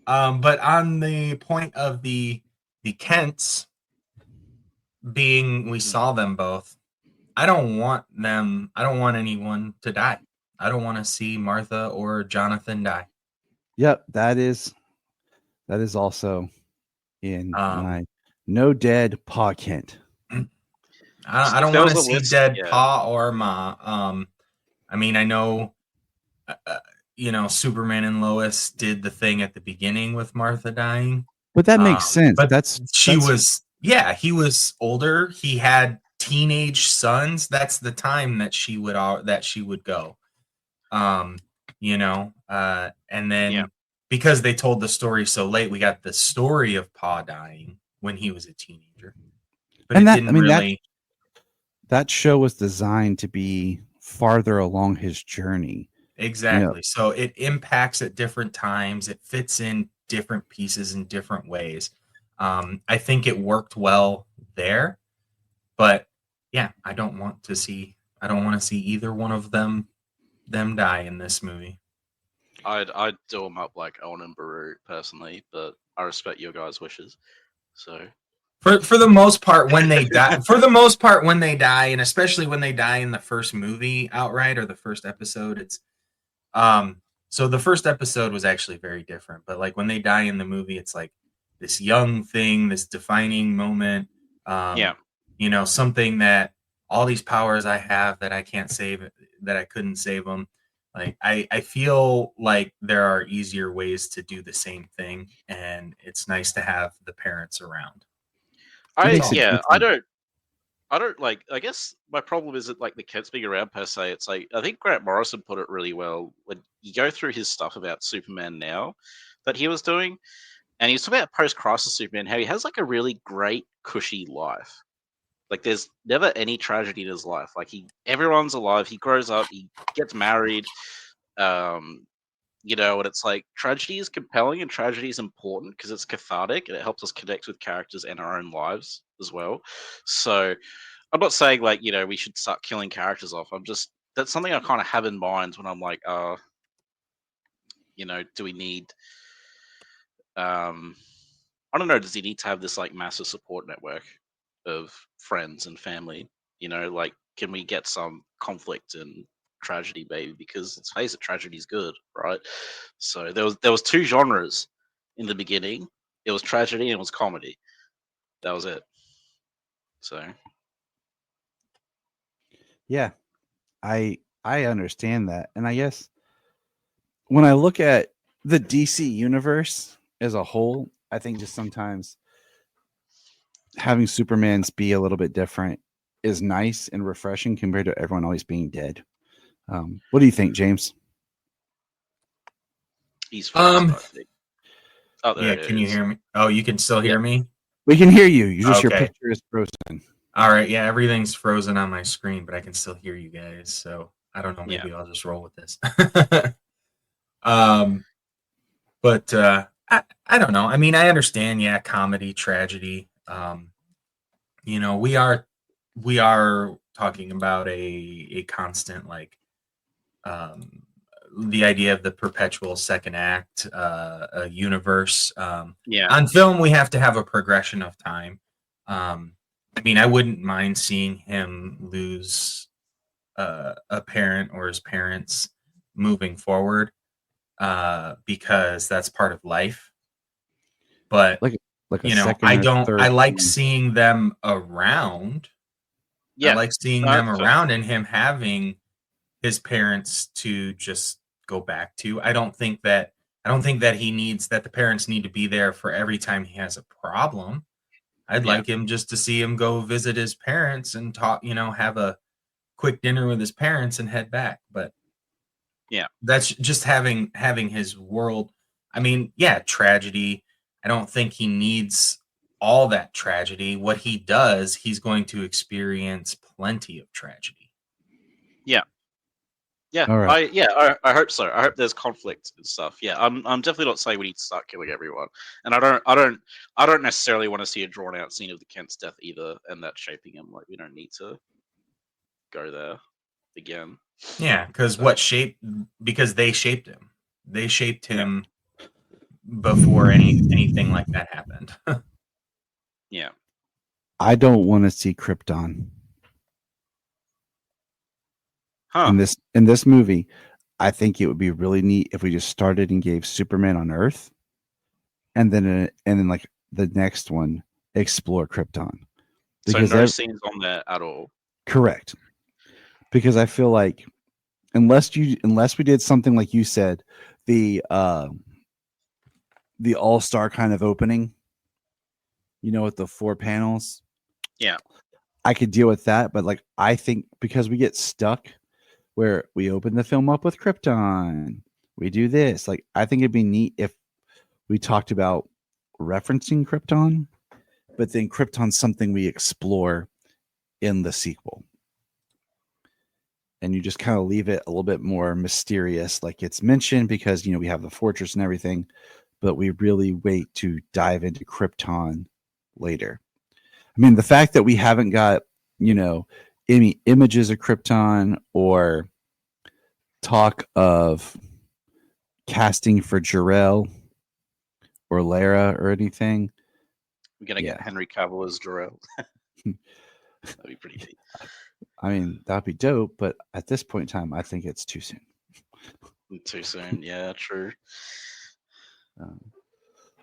But on the point of the Kents being, we saw them both. I don't want anyone to die. I don't want to see Martha or Jonathan die. Yep, that is also in my no dead Pa Kent. I don't want to see dead Pa or Ma. I mean, I know, Superman and Lois did the thing at the beginning with Martha dying, but that makes sense. But he was older. He had teenage sons. That's the time that she would go. And then because they told the story so late, we got the story of Pa dying when he was a teenager. But that show was designed to be farther along his journey. Exactly. So it impacts at different times. It fits in different pieces in different ways. I think it worked well there, but yeah, I don't want to see either one of them die in this movie. I'd do them up like Owen and Baru personally, but I respect your guys' wishes. So for the most part, when they die, and especially when they die in the first movie outright or the first episode, it's so the first episode was actually very different. But like when they die in the movie, it's like this young thing, this defining moment. Something that all these powers I have that I can't save, that I couldn't save them. Like I feel like there are easier ways to do the same thing, and it's nice to have the parents around. I don't like. I guess my problem isn't like the Kents being around per se. It's like I think Grant Morrison put it really well when you go through his stuff about Superman now that he was doing, and he was talking about post-crisis Superman, how he has like a really great cushy life. Like there's never any tragedy in his life. Like everyone's alive. He grows up. He gets married. And it's like tragedy is compelling and tragedy is important because it's cathartic and it helps us connect with characters and our own lives as well. So I'm not saying like, we should start killing characters off. That's something I kind of have in mind when I'm like, do we need, I don't know, does he need to have this like massive support network of friends and family? Like, can we get some conflict and tragedy, maybe? Because let's face it, tragedy is good, right? So there was two genres in the beginning. It was tragedy and it was comedy. That was it. So yeah, I understand that, and I guess when I look at the DC universe as a whole, I think just sometimes having Superman's be a little bit different is nice and refreshing compared to everyone always being dead. What do you think, James? He's can you hear me? Oh, you can still hear me? We can hear you. Your picture is frozen. All right, yeah, everything's frozen on my screen, but I can still hear you guys. So I don't know, maybe I'll just roll with this. But I don't know. I mean, I understand, comedy, tragedy. We are talking about a constant like the idea of the perpetual second act, a universe. On film, we have to have a progression of time. I mean, I wouldn't mind seeing him lose a parent or his parents moving forward, because that's part of life. But I like seeing them around. I like seeing them around and him having his parents to just go back to. I don't think that the parents need to be there for every time he has a problem. I'd like him just to see him go visit his parents and talk, have a quick dinner with his parents and head back. But that's just having his world. I mean, tragedy. I don't think he needs all that tragedy. What he does, he's going to experience plenty of tragedy. Yeah, All right. I hope so. I hope there's conflict and stuff. Yeah, I'm definitely not saying we need to start killing everyone, and I don't necessarily want to see a drawn out scene of the Kent's death either, and that shaping him. Like, we don't need to go there again. Yeah, because because they shaped him. They shaped him before anything like that happened. Yeah. I don't want to see Krypton Huh. in this movie. I think it would be really neat if we just started and gave Superman on Earth, and then like the next one explore Krypton. So Because no scenes on there at all. correct. Because I feel like unless we did something like you said, the all-star kind of opening, with the 4 panels. Yeah. I could deal with that, but like I think because we get stuck where we open the film up with Krypton, we do this. Like I think it'd be neat if we talked about referencing Krypton, but then Krypton's something we explore in the sequel. And you just kind of leave it a little bit more mysterious, like it's mentioned because we have the fortress and everything, but we really wait to dive into Krypton later. I mean, the fact that we haven't got, any images of Krypton or talk of casting for Jor-El or Lara or anything. We're gonna get Henry Cavill as Jor-El. That'd be pretty neat. I mean, that'd be dope, but at this point in time, I think it's too soon. Too soon, yeah, true.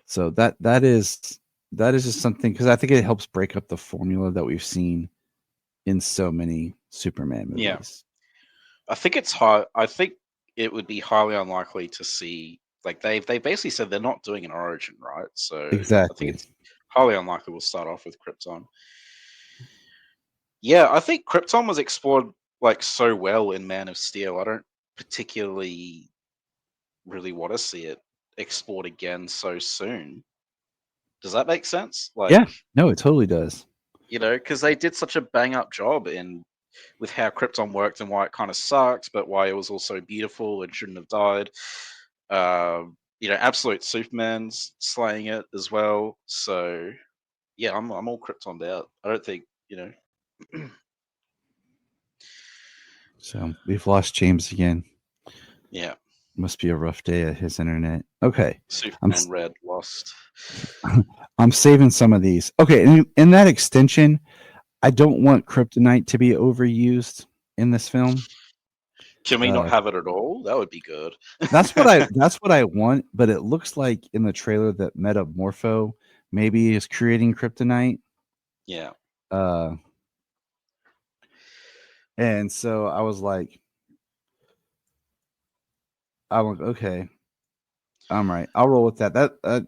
So that is just something, because I think it helps break up the formula that we've seen in so many Superman movies. Yeah. I think it's high. I think it would be highly unlikely to see, like they basically said they're not doing an origin, right? So Exactly. I think it's highly unlikely we'll start off with Krypton. Yeah, I think Krypton was explored like so well in Man of Steel. I don't particularly really want to see it explored again so soon. Does that make sense? Like, Yeah, no, it totally does. because they did such a bang up job with how Krypton worked and why it kind of sucked, but why it was also beautiful and shouldn't have died. Absolute Superman's slaying it as well. So yeah, I'm all Kryptoned out. I don't think So we've lost James again. Yeah. Must be a rough day at his internet. Okay. Superman Red lost. I'm saving some of these. Okay, in that extension, I don't want kryptonite to be overused in this film. Can we not have it at all? That would be good. That's what I want, but it looks like in the trailer that Metamorpho maybe is creating kryptonite. Yeah. And so I was like, okay, I'm right. I'll roll with that.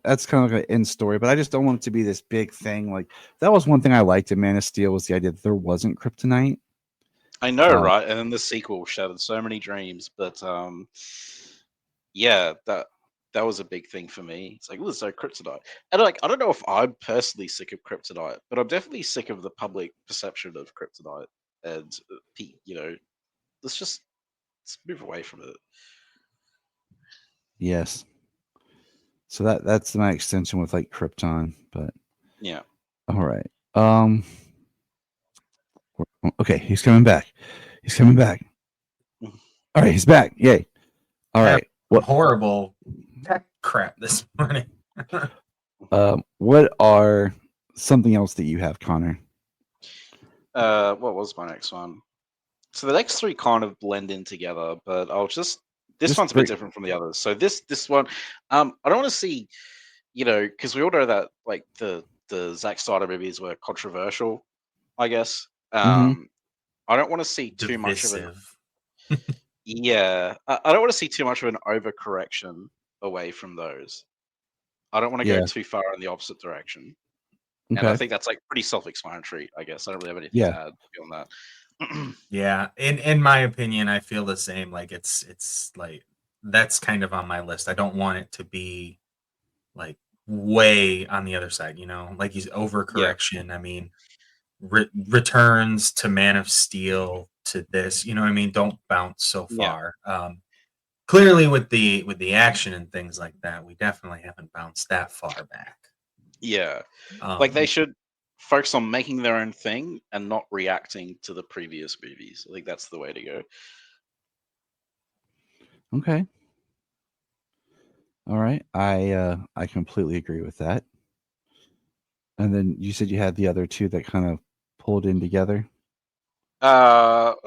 That's kind of like an end story, but I just don't want it to be this big thing. Like that was one thing I liked in Man of Steel was the idea that there wasn't kryptonite. I know, right? And then the sequel shattered so many dreams, but yeah, that was a big thing for me. It's like, there's no kryptonite, and like I don't know if I'm personally sick of kryptonite, but I'm definitely sick of the public perception of kryptonite, and let's move away from it. Yes. So that's my extension with like Krypton, but yeah. All right. Okay, he's coming back. He's coming back. All right, he's back. Yay. All right. What horrible tech crap this morning. What are something else that you have, Connor? What was my next one? So the next 3 kind of blend in together, but this one's a bit different from the others. So this one, I don't want to see, because we all know that like the Zack Snyder movies were controversial, I guess. I don't want to see too much of it. Yeah, I don't want to see too much of an overcorrection away from those. I don't want to go too far in the opposite direction. Okay. And I think that's like pretty self-explanatory, I guess. I don't really have anything to add beyond that. Yeah, in my opinion, I feel the same. Like it's like that's kind of on my list. I don't want it to be like way on the other side, like he's overcorrection. I mean, returns to Man of Steel to this, what I mean? Don't bounce so far. Clearly with the action and things like that, we definitely haven't bounced that far back. Yeah. Like they should focus on making their own thing and not reacting to the previous movies. I think that's the way to go. Okay. All right. I completely agree with that. And then you said you had the other two that kind of pulled in together. So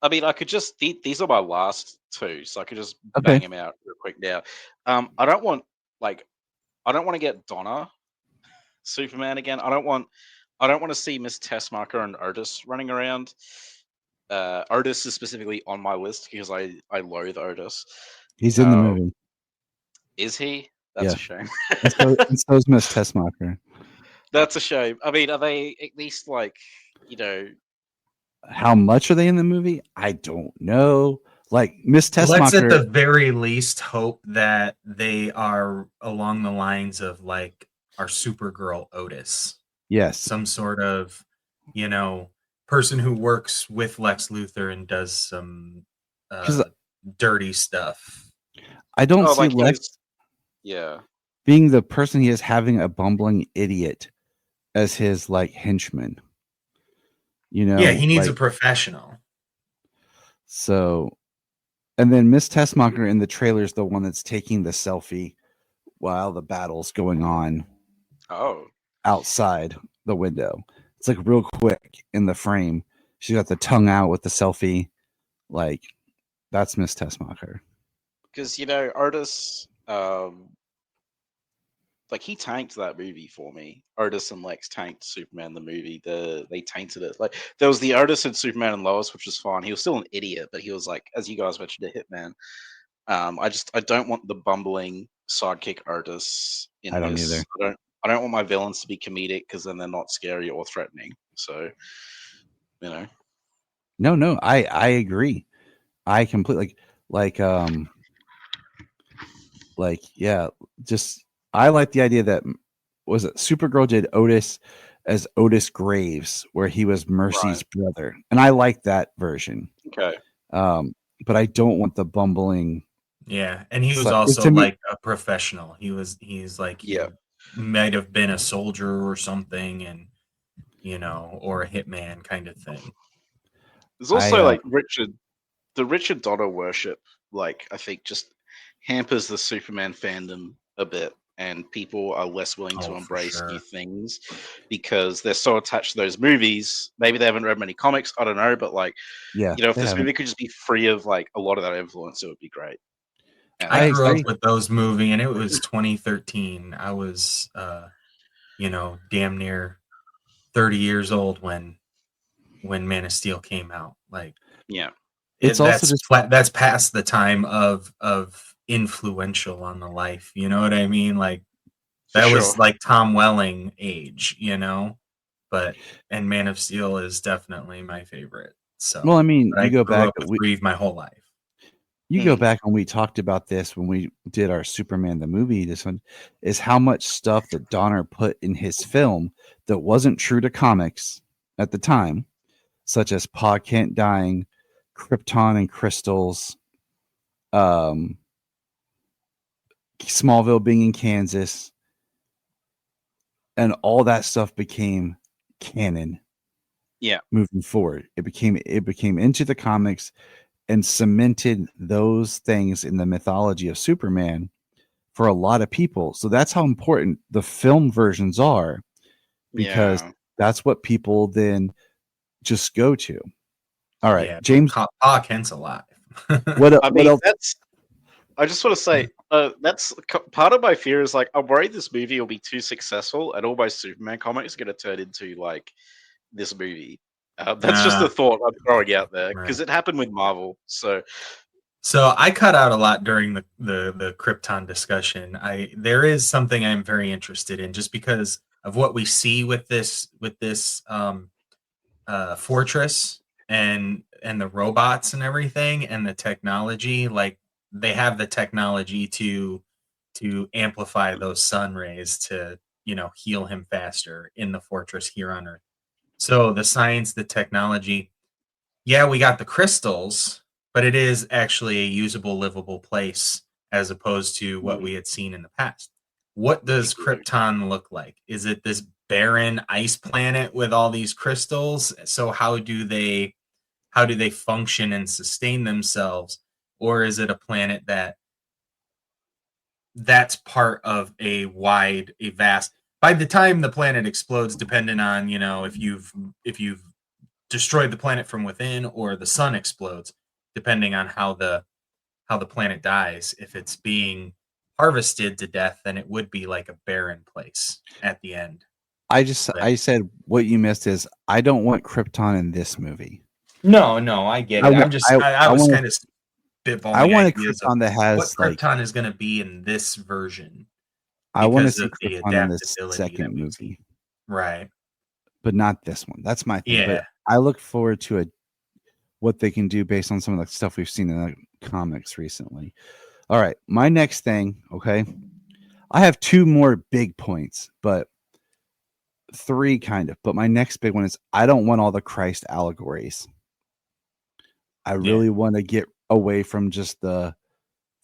I mean, I could just these are my last two, so I could just Okay. bang them out real quick now. I don't want to get Donna Superman again. I don't want to see Miss Tessmacher and Otis running around. Otis is specifically on my list because I loathe Otis. He's in the movie. Is he? That's Yeah. a shame. And so is Miss Tessmacher. That's a shame. I mean, are they at least like, How much are they in the movie? I don't know. Like Miss Tessmacher. Let's at the very least hope that they are along the lines of like our Supergirl Otis. Yes. Some sort of, person who works with Lex Luthor and does some dirty stuff. I don't see Lex being the person he is having a bumbling idiot as his like henchman. Yeah, he needs a professional. So, and then Miss Tessmacher in the trailer is the one that's taking the selfie while the battle's going on. Oh, outside the window. It's like real quick in the frame. She's got the tongue out with the selfie. Like that's Miss Tessmacher. Because Otis, like he tanked that movie for me. Otis and Lex tanked Superman the movie. They tainted it. Like there was the Otis and Superman and Lois, which was fine. He was still an idiot, but he was like, as you guys mentioned, a hitman. I don't want the bumbling sidekick Otis in I don't this. either. I don't want my villains to be comedic because then they're not scary or threatening. So, No, I agree. I completely just I like the idea that was it Supergirl did Otis as Otis Graves, where he was Mercy's brother, and I like that version. Okay. But I don't want the bumbling. Yeah, and he was also like a professional. He's like might have been a soldier or something, and or a hitman kind of thing. There's also like the Richard Donner worship. Like I think just hampers the Superman fandom a bit, and people are less willing to embrace new things because they're so attached to those movies. Maybe they haven't read many comics. I don't know, but like, if this movie could just be free of like a lot of that influence, it would be great. I grew up with those movies, and it was 2013. I was, damn near 30 years old when Man of Steel came out. Like, that's past the time of influential on the life. You know what I mean? Like that was like Tom Welling age, But Man of Steel is definitely my favorite. So, well, I mean, you go back with my whole life. You go back and we talked about this when we did our Superman the movie. This one is how much stuff that Donner put in his film that wasn't true to comics at the time, such as Pa Kent dying, Krypton and crystals, Smallville being in Kansas, and all that stuff became canon. Yeah, moving forward, it became into the comics and cemented those things in the mythology of Superman for a lot of people. So that's how important the film versions are, because that's what people then just go to. All right, James. Pa Kent's alive. What else? I just want to say that's part of my fear is like I'm worried this movie will be too successful and all my Superman comics are going to turn into like this movie. That's just a thought I'm throwing out there because it happened with Marvel. So I cut out a lot during the Krypton discussion. There is something I'm very interested in just because of what we see with this fortress and the robots and everything and the technology. Like they have the technology to to amplify those sun rays to, heal him faster in the fortress here on Earth. So the science, the technology, yeah, we got the crystals, but it is actually a usable, livable place as opposed to what we had seen in the past. What does Krypton look like? Is it this barren ice planet with all these crystals? So how do they function and sustain themselves? Or is it a planet that's part of a vast, by the time the planet explodes, depending on, if you've destroyed the planet from within or the sun explodes, depending on how the planet dies. If it's being harvested to death, then it would be like a barren place at the end. I said what you missed is I don't want Krypton in this movie. No, I get it. I was kind of spitballing. I want a Krypton that has what Krypton is going to be in this version. I want to see Krypton in this second movie, right? But not this one. That's my thing. Yeah. But I look forward to what they can do based on some of the stuff we've seen in the comics recently. All right, my next thing. Okay, I have 2 more big points, but 3 kind of. But my next big one is I don't want all the Christ allegories. I really want to get away from just the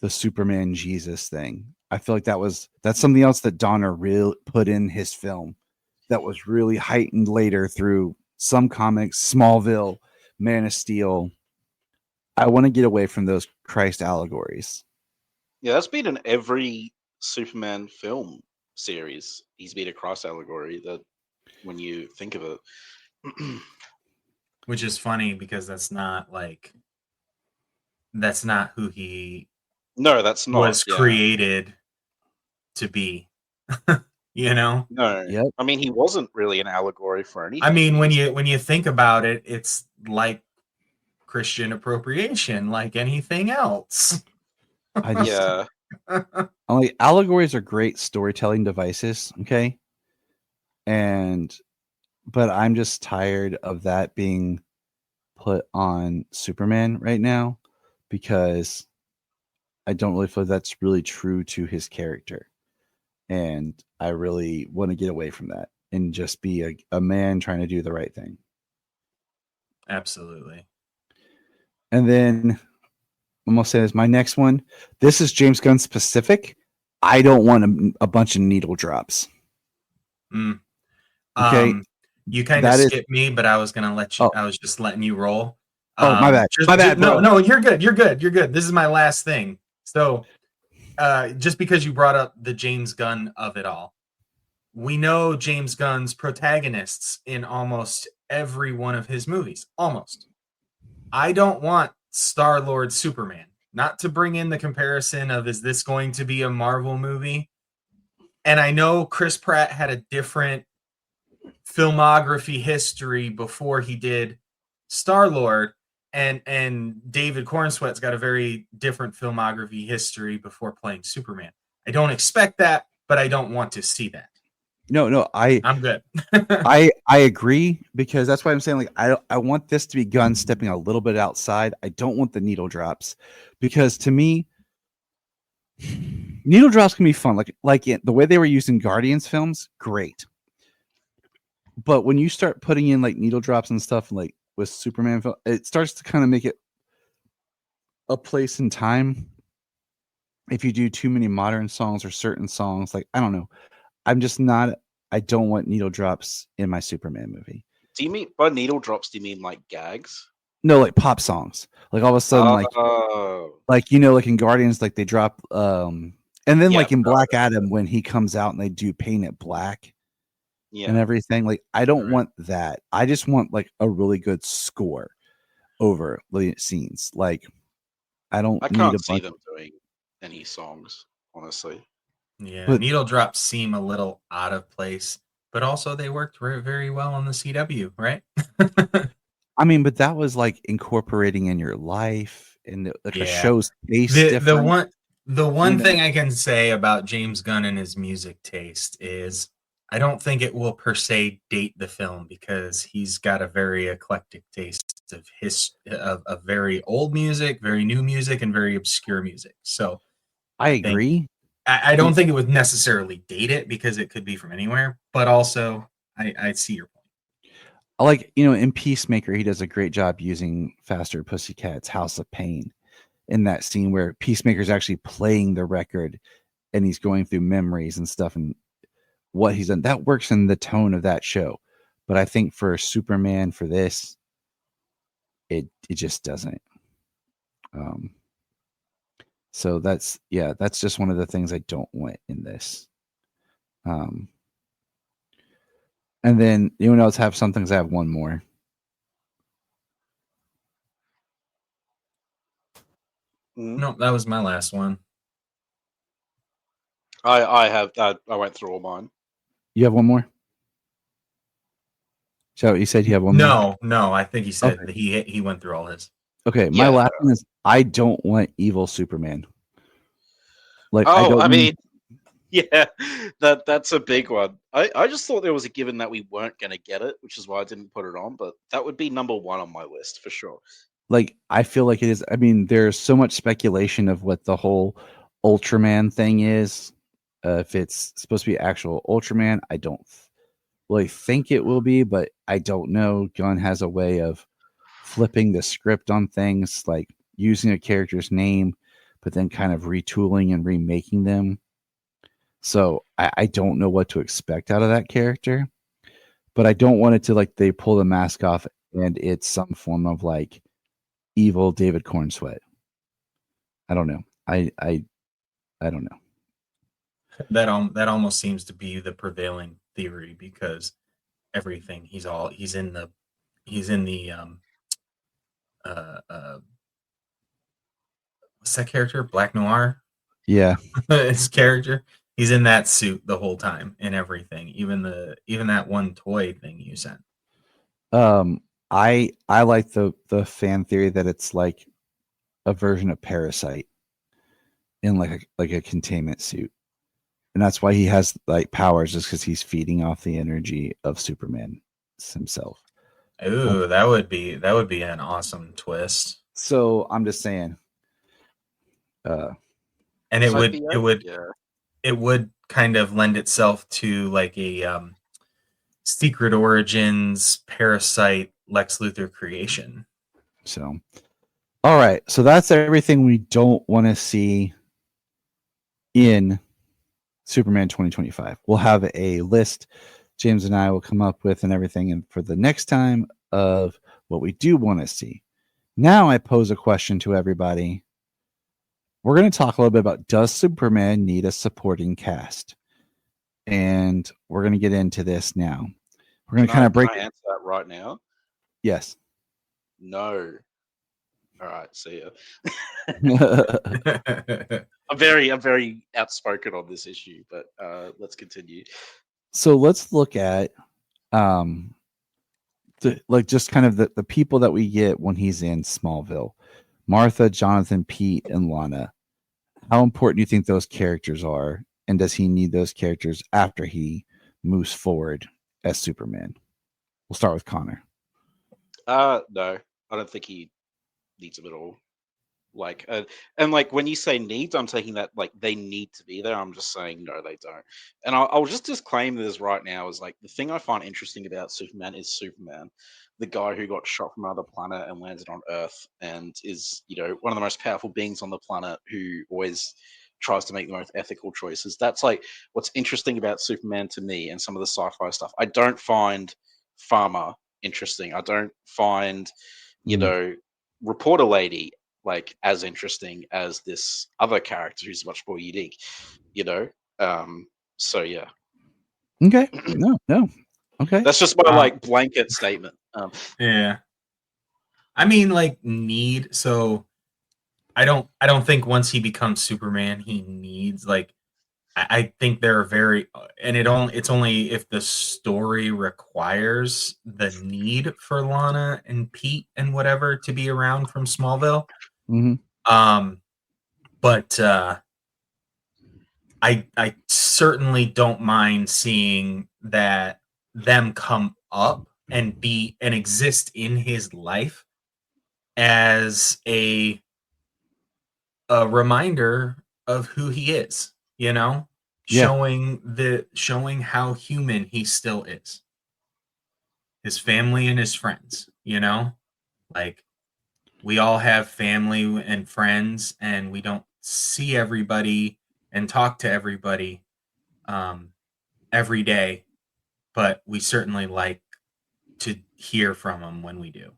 Superman Jesus thing. I feel like that's something else that Donner really put in his film that was really heightened later through some comics, Smallville, Man of Steel. I want to get away from those Christ allegories. Yeah, that's been in every Superman film series. He's been a Christ allegory, that when you think of it. Which is funny because that's not who he that's not was created to be. No. Yep. I mean, he wasn't really an allegory for anything. I mean, when you think about it, it's like Christian appropriation, like anything else. Only allegories are great storytelling devices, okay? But I'm just tired of that being put on Superman right now because I don't really feel that's really true to his character. And I really want to get away from that and just be a man trying to do the right thing. Absolutely. And then I'm going to say this, my next one. This is James Gunn specific. I don't want a bunch of needle drops. Okay. You kind of skipped me, but I was going to let you. Oh. I was just letting you roll. My bad. My bad. No, you're good. You're good. This is my last thing. So, just because you brought up the James Gunn of it all, we know James Gunn's protagonists in almost every one of his movies. Almost. I don't want Star-Lord Superman. Not to bring in the comparison of, is this going to be a Marvel movie? And I know Chris Pratt had a different filmography history before he did Star-Lord, and David Cornsweat's got a very different filmography history before playing Superman. I don't expect that, but I don't want to see that. No, I'm good. I agree, because that's why I'm saying, like, I want this to be Gunn stepping a little bit outside. I don't want the needle drops, because to me, needle drops can be fun. Like the way they were used in Guardians films, great. But when you start putting in like needle drops and stuff, like with Superman, it starts to kind of make it a place in time. If you do too many modern songs or certain songs, like, I don't know. I don't want needle drops in my Superman movie. Do you mean by needle drops? Do you mean like gags? No, like pop songs. Like all of a sudden, like in Guardians, like they drop, and then like in Black Adam when he comes out and they do Paint It Black, and everything. Like, I don't want that. I just want like a really good score over the scenes. Like, I can't see them doing any songs, honestly. Yeah, but needle drops seem a little out of place, but also they worked very, very well on the CW, right? I mean, but that was like incorporating in your life and like a show's taste. The one thing I can say about James Gunn and his music taste is I don't think it will per se date the film, because he's got a very eclectic taste of very old music, very new music, and very obscure music. So I agree. I don't think it would necessarily date it because it could be from anywhere, but also I see your point. Like, in Peacemaker, he does a great job using Faster Pussycat's House of Pain in that scene where Peacemaker's actually playing the record and he's going through memories and stuff and what he's done. That works in the tone of that show. But I think for Superman, for this, it just doesn't. So that's just one of the things I don't want in this. And then anyone else have some things? I have one more. No, that was my last one. I have that. I went through all mine. You have one more? So you said you have one more? No, I think he said that he went through all his. Okay, my last one is I don't want evil Superman. Like, yeah, that's a big one. I just thought there was a given that we weren't going to get it, which is why I didn't put it on. But that would be number one on my list for sure. Like, I feel like it is. I mean, there's so much speculation of what the whole Ultraman thing is. If it's supposed to be actual Ultraman, I don't really think it will be, but I don't know. Gunn has a way of flipping the script on things, like using a character's name, but then kind of retooling and remaking them. So I don't know what to expect out of that character, but I don't want it to, like, they pull the mask off and it's some form of like evil David Cornsweet. I don't know. I don't know. That almost seems to be the prevailing theory because everything he's in the what's that character? Black Noir? Yeah. His character. He's in that suit the whole time and everything. Even that one toy thing you sent. I like the fan theory that it's like a version of Parasite in like a containment suit. And that's why he has like powers, just because he's feeding off the energy of Superman himself. Ooh, that would be an awesome twist. So I'm just saying. And it would kind of lend itself to like a Secret Origins Parasite Lex Luthor creation. So, all right. So that's everything we don't want to see in Superman 2025. We'll have a list James and I will come up with and everything, and for the next time of what we do want to see. Now I pose a question to everybody. We're going to talk a little bit about, does Superman need a supporting cast? And we're going to get into this now. We're going to kind of break. Can I answer that right now? Yes. No. All right. See ya. I'm very outspoken on this issue, but let's continue. So let's look at just kind of the people that we get when he's in Smallville. Martha, Jonathan, Pete, and Lana. How important do you think those characters are? And does he need those characters after he moves forward as Superman? We'll start with Connor. No, I don't think he needs them at all. Like, and like when you say needs, I'm taking that like they need to be there. I'm just saying no, they don't. And I'll just disclaim this right now is like the thing I find interesting about Superman is Superman, the guy who got shot from another planet and landed on Earth and is, one of the most powerful beings on the planet who always tries to make the most ethical choices. That's like what's interesting about Superman to me and some of the sci-fi stuff. I don't find Farmer interesting. I don't find, Reporter Lady like as interesting as this other character who's much more unique, so yeah. Okay. No. Okay. That's just my like blanket statement. Yeah. I mean, like need. So I don't think once he becomes Superman, he needs like. I think they're it's only if the story requires the need for Lana and Pete and whatever to be around from Smallville. Mm-hmm. But I certainly don't mind seeing that them come up and exist in his life as a reminder of who he is. you know, Yeah. showing how human he still is. His family and his friends, you know? Like we all have family and friends and we don't see everybody and talk to everybody every day, but we certainly like to hear from them when we do.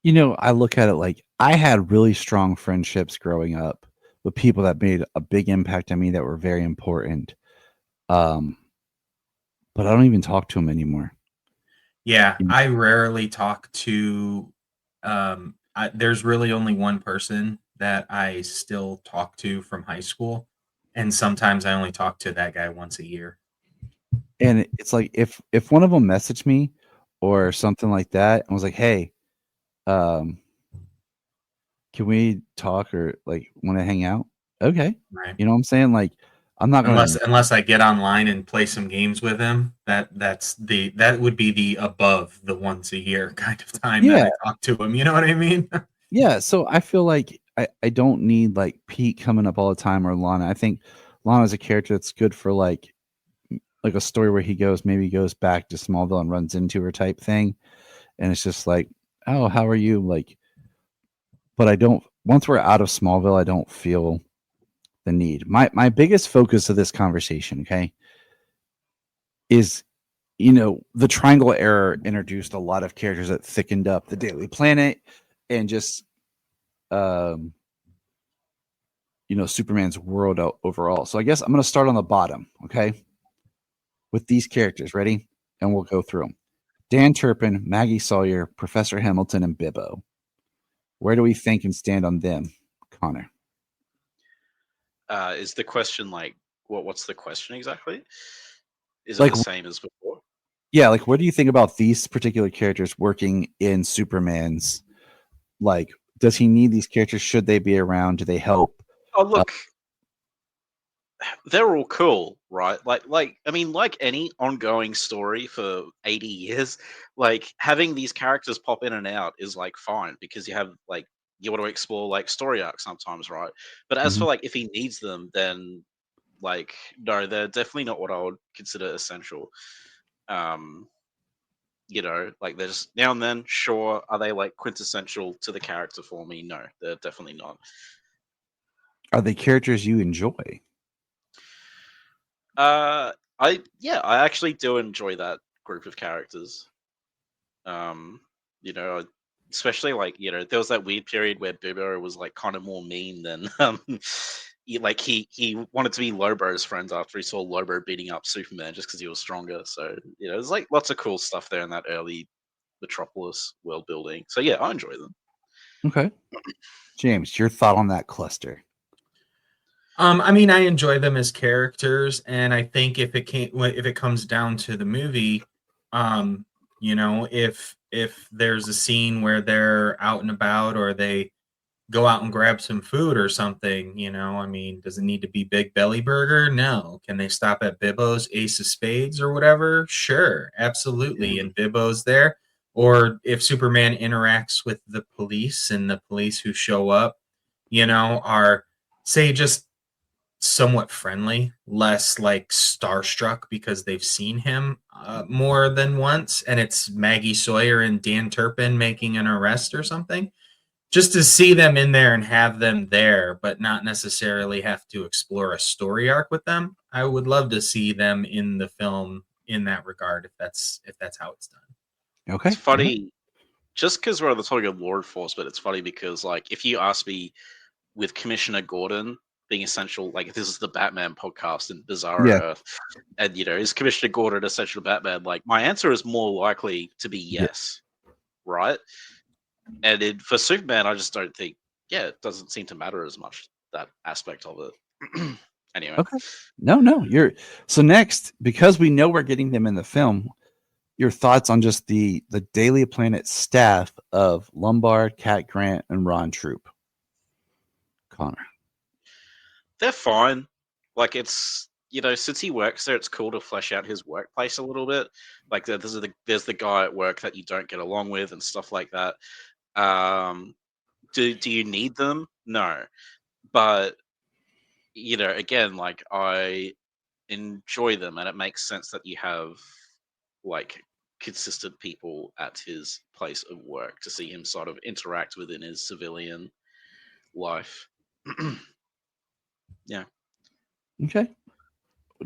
You know, I look at it like I had really strong friendships growing up with people that made a big impact on me that were very important. But I don't even talk to them anymore. Yeah, I rarely talk to. There's really only one person that I still talk to from high school, and sometimes I only talk to that guy once a year. And it's like if one of them messaged me or something like that and was like, "Hey, um, can we talk or like want to hang out?" Okay, Right. you know what I'm saying? Like, I'm not gonna. Unless I get online and play some games with him, that would be the above the once a year kind of time that Yeah, I talk to him. You know what I mean? yeah. So I feel like I don't need like Pete coming up all the time or Lana. I think Lana's a character that's good for like a story where he goes back to Smallville and runs into her type thing, and it's just like, oh, how are you? Like, but I don't. Once we're out of Smallville, I don't feel the need. My biggest focus of this conversation, okay, is the Triangle Era introduced a lot of characters that thickened up the Daily Planet and just Superman's world overall. So I guess I'm going to start on the bottom, okay, with these characters. Ready? And we'll go through them. Dan Turpin, Maggie Sawyer, Professor Hamilton, and Bibbo. Where do we think and stand on them, Connor? Is the question like what's the question exactly? Is it Like, the same as before? yeah, like what do you think about these particular characters working in Superman's? Like, does he need these characters? Should they be around? Do they help? Oh look, they're all cool, right? Like I mean, like any ongoing story for 80 years, like having these characters pop in and out is like fine because you have like you want to explore like story arcs sometimes, right? But as for Mhm. like if he needs them, then like no, they're definitely not what I would consider essential. Um, like there's now and then, sure, are they like quintessential to the character for me? No, they're definitely not. Are they characters you enjoy? I actually do enjoy that group of characters. Um, you know, especially like there was that weird period where Bibbo was like kind of more mean than he wanted to be Lobo's friend after he saw Lobo beating up Superman just because he was stronger. So there's like lots of cool stuff there in that early Metropolis world building. So yeah, I enjoy them. Okay, James, your thought on that cluster? I mean, I enjoy them as characters, and I think if it comes down to the movie, if there's a scene where they're out and about or they go out and grab some food or something, I mean, does it need to be Big Belly Burger? No. Can they stop at Bibbo's Ace of Spades or whatever? Sure, absolutely. And Bibbo's there. Or if Superman interacts with the police and the police who show up, are say just somewhat friendly, less like starstruck because they've seen him more than once, and it's Maggie Sawyer and Dan Turpin making an arrest or something. Just to see them in there and have them there, but not necessarily have to explore a story arc with them. I would love to see them in the film in that regard, if that's how it's done. Okay, It's funny, just because we're on the topic of Law Enforcement. It's funny because like if you ask me with Commissioner Gordon being essential, like if this is the Batman podcast in Bizarre yeah, Earth, and is Commissioner Gordon essential to Batman? Like my answer is more likely to be yes, right? And for Superman, I just don't think. Yeah, it doesn't seem to matter as much, that aspect of it. Anyway, okay. No, you're so next because we know we're getting them in the film. Your thoughts on just the Daily Planet staff of Lombard, Cat Grant, and Ron Troop, Connor. they're fine. Like it's since he works there, it's cool to flesh out his workplace a little bit. Like there's the guy at work that you don't get along with and stuff like that. Do you need them? No, but again, like I enjoy them, and it makes sense that you have like consistent people at his place of work to see him sort of interact within his civilian life. Yeah. Okay.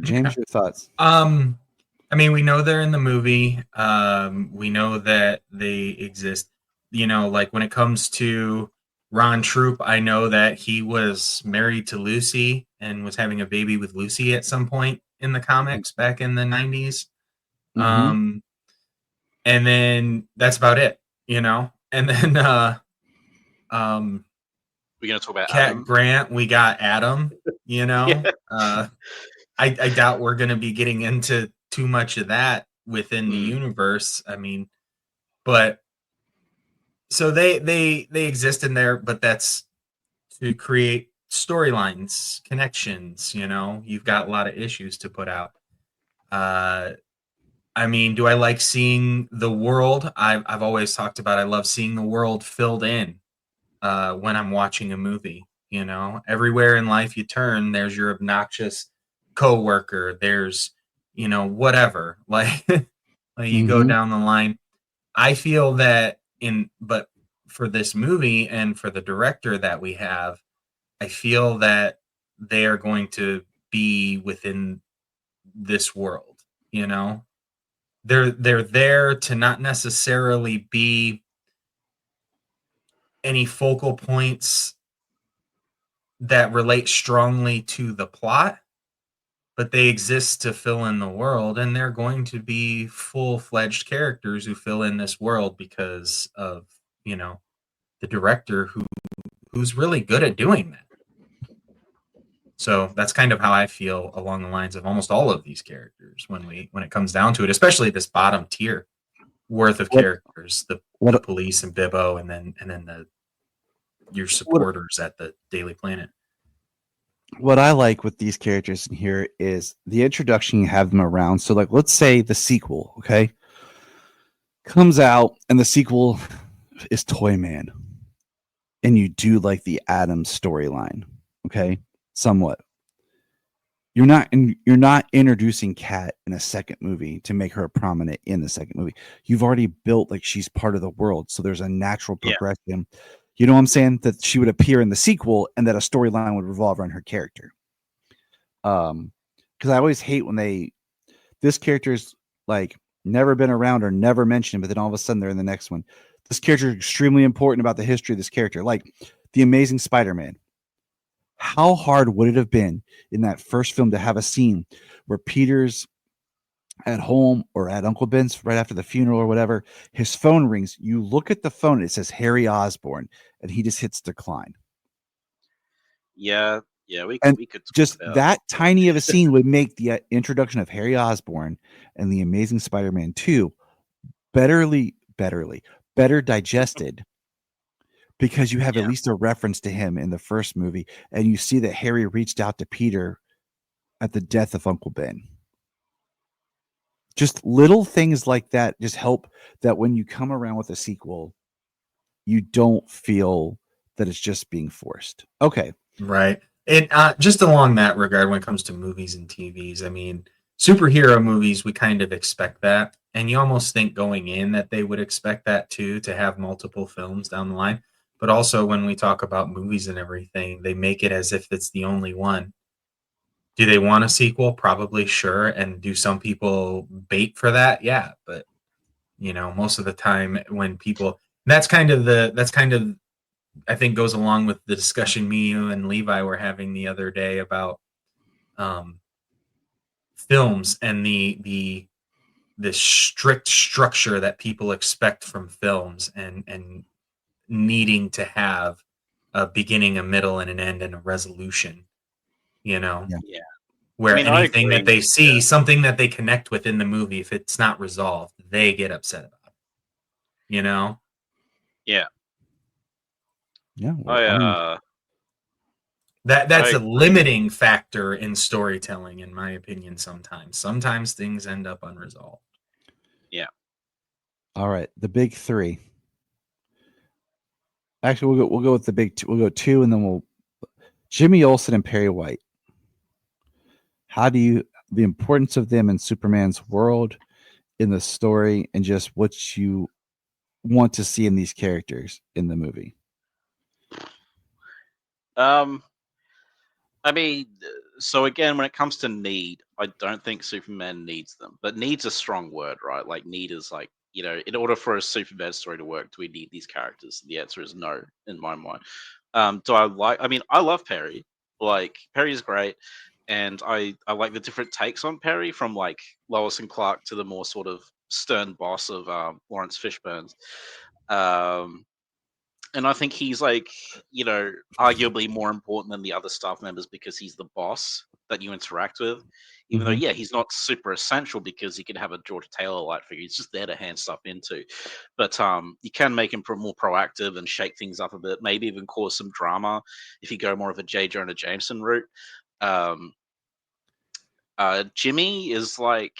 James, Okay. your thoughts? I mean, we know they're in the movie. We know that they exist. Like when it comes to Ron Troop, I know that he was married to Lucy and was having a baby with Lucy at some point in the comics back in the 90s. Mhm. And then that's about it, And then We're gonna talk about Cat Adam. Grant, we got Adam, Yeah. I doubt we're going to be getting into too much of that within the Mm. universe. I mean, but so they exist in there, but that's to create storylines, connections. You've got a lot of issues to put out. I mean, do I like seeing the world? I've always talked about I love seeing the world filled in when I'm watching a movie. Everywhere in life you turn, there's your obnoxious coworker. There's whatever. Like, like you go Mhm. down the line. I feel that but for this movie and for the director that we have, I feel that they are going to be within this world. They're there to not necessarily be any focal points that relate strongly to the plot, but they exist to fill in the world, and they're going to be full-fledged characters who fill in this world because of the director who's really good at doing that. So that's kind of how I feel along the lines of almost all of these characters when it comes down to it, especially this bottom tier worth of What characters, the what police and Bibbo, and then your what supporters at the Daily Planet. what I like with these characters in here is the introduction. You have them around. So, like, let's say the sequel, okay, comes out, and the sequel is Toyman, and you do like the Adam storyline, okay, somewhat. You're not introducing Kat in a second movie to make her prominent in the second movie. You've already built like she's part of the world, so there's a natural Yeah. progression. You know what I'm saying? That she would appear in the sequel and that a storyline would revolve around her character. Because I always hate when this character's like never been around or never mentioned, but then all of a sudden they're in the next one. This character is extremely important about the history of this character, like the Amazing Spider-Man. How hard would it have been in that first film to have a scene where Peter's at home or at Uncle Ben's right after the funeral or whatever, his phone rings, you look at the phone, it says Harry Osborn, and he just hits decline. Yeah, we And could talk just about that tiny of a scene would make the introduction of Harry Osborn and the Amazing Spider-Man 2 better digested, because you have at least a reference to him in the first movie, and you see that Harry reached out to Peter at the death of Uncle Ben. Just little things like that just help that when you come around with a sequel, you don't feel that it's just being forced. Okay. Right. And just along that regard, when it comes to movies and TVs, I mean, superhero movies, we kind of expect that. And you almost think going in that they would expect that too, to have multiple films down the line. But also when we talk about movies and everything, they make it as if it's the only one. Do they want a sequel? Probably, sure. And do some people bait for that? Yeah. But, most of the time when people, that's kind of I think goes along with the discussion me, you, and Levi were having the other day about films and the strict structure that people expect from films and needing to have a beginning, a middle, and an end and a resolution. Yeah. Yeah. Where I mean, I anything agree that they with see, you. something that they connect with in the movie, if it's not resolved, they get upset about it. Yeah. Yeah. Well, I mean, That's I a agree. limiting factor in storytelling, in my opinion. Sometimes things end up unresolved. Yeah. all right. The big three. Actually, we'll go with the big two. We'll go two, and then Jimmy Olsen and Perry White. how do you the importance of them in Superman's world, in the story, and just what you want to see in these characters in the movie? Um, I mean, so again, when it comes to need, I don't think Superman needs them. But needs a strong word, right? Like need is like, in order for a Superman story to work, do we need these characters? The answer is no, in my mind. Do I like? I mean, I love Perry. Like Perry is great, and I like the different takes on Perry, from like Lois and Clark to the more sort of stern boss of Lawrence Fishburne's. Um, and I think he's like, arguably more important than the other staff members because he's the boss that you interact with. Even though, Mhm. yeah, he's not super essential because you can have a George Taylor light figure. He's just there to hand stuff into. But you can make him more proactive and shake things up a bit, maybe even cause some drama if you go more of a J. Jonah Jameson route. Um, Jimmy is like.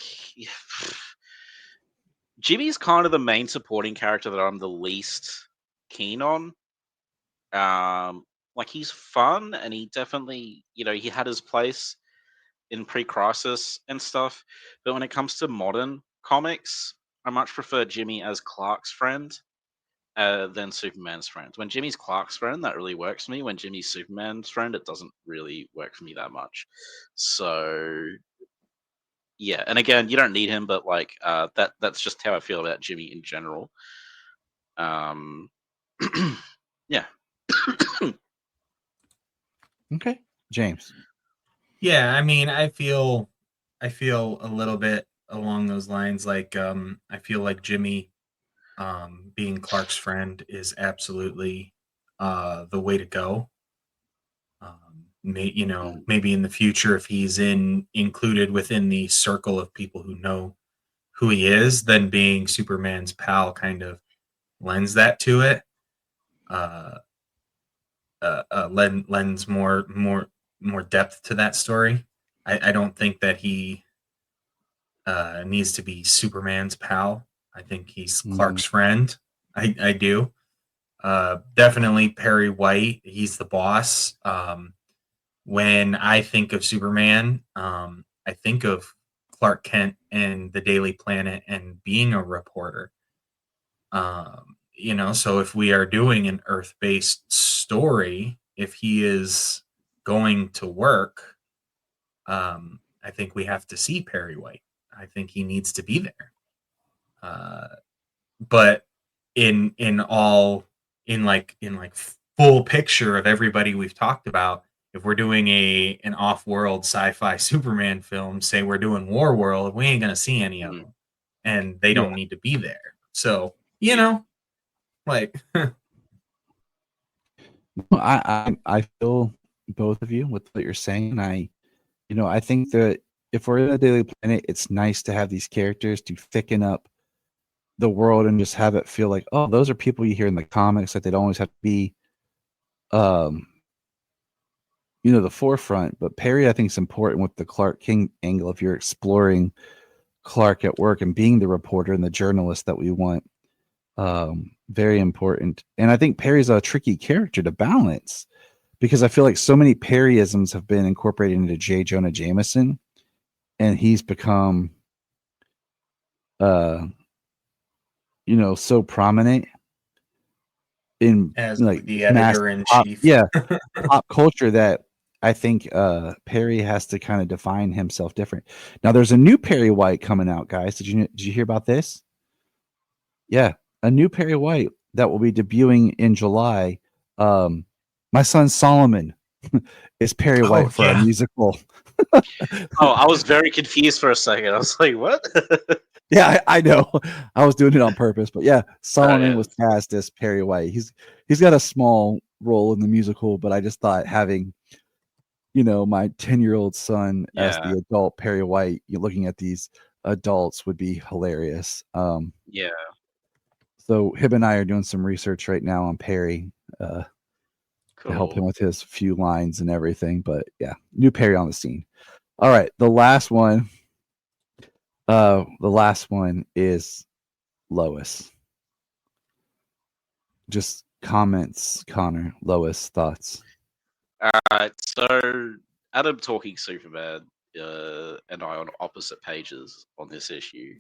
Jimmy's kind of the main supporting character that I'm the least keen on. Like he's fun and he definitely, he had his place in pre-crisis and stuff. But when it comes to modern comics, I much prefer Jimmy as Clark's friend than Superman's friend. When Jimmy's Clark's friend, that really works for me. When Jimmy's Superman's friend, it doesn't really work for me that much. So yeah, and again, you don't need him, but like that's just how I feel about Jimmy in general. Um, yeah. Okay, James. Yeah, I mean, I feel a little bit along those lines. Like, I feel like Jimmy, being Clark's friend, is absolutely the way to go. Mm, Maybe in the future, if he's included within the circle of people who know who he is, then being Superman's pal kind of lends that to it. Uh, lends more depth to that story. I don't think that he needs to be Superman's pal. I think he's Mhm. Clark's friend. I do. Definitely Perry White. He's the boss. When I think of Superman, I think of Clark Kent and the Daily Planet and being a reporter. So if we are doing an Earth-based story, if he is going to work, I think we have to see Perry White. I think he needs to be there. Uh, but in full picture of everybody we've talked about, if we're doing an off-world sci-fi Superman film, say we're doing War World, we ain't gonna see any of mm, them, and they Yeah. don't need to be there. So yeah. like I feel both of you with what you're saying. I think that if we're in a Daily Planet, it's nice to have these characters to thicken up the world and just have it feel like, oh, those are people you hear in the comics. That they don't always have to be, um, the forefront. But Perry, I think, is important with the Clark King angle. If you're exploring Clark at work and being the reporter and the journalist that we want, very important. And I think Perry's a tricky character to balance because I feel like so many Perryisms have been incorporated into J. Jonah Jameson, and he's become, uh, so prominent in as like the mass editor in pop, chief. yeah, pop culture that I think Perry has to kind of define himself different. Now, there's a new Perry White coming out, guys. Did you hear about this? Yeah, a new Perry White that will be debuting in July. My son Solomon is Perry Oh White for a yeah, musical. Oh, I was very confused for a second. I was like, "What?" Yeah, I know. I was doing it on purpose, but yeah, Solomon Yeah, was cast as Perry White. He's got a small role in the musical, but I just thought having my 10-year-old son as yeah, the adult Perry White, looking at these adults would be hilarious. yeah. So him and I are doing some research right now on Perry uh, to help him Cool. with his few lines and everything. But yeah, new Perry on the scene. All right, the last one. The last one is Lois. Just comments, Connor. Lois thoughts. All right. So, Adam talking Superman. and I on opposite pages on this issue.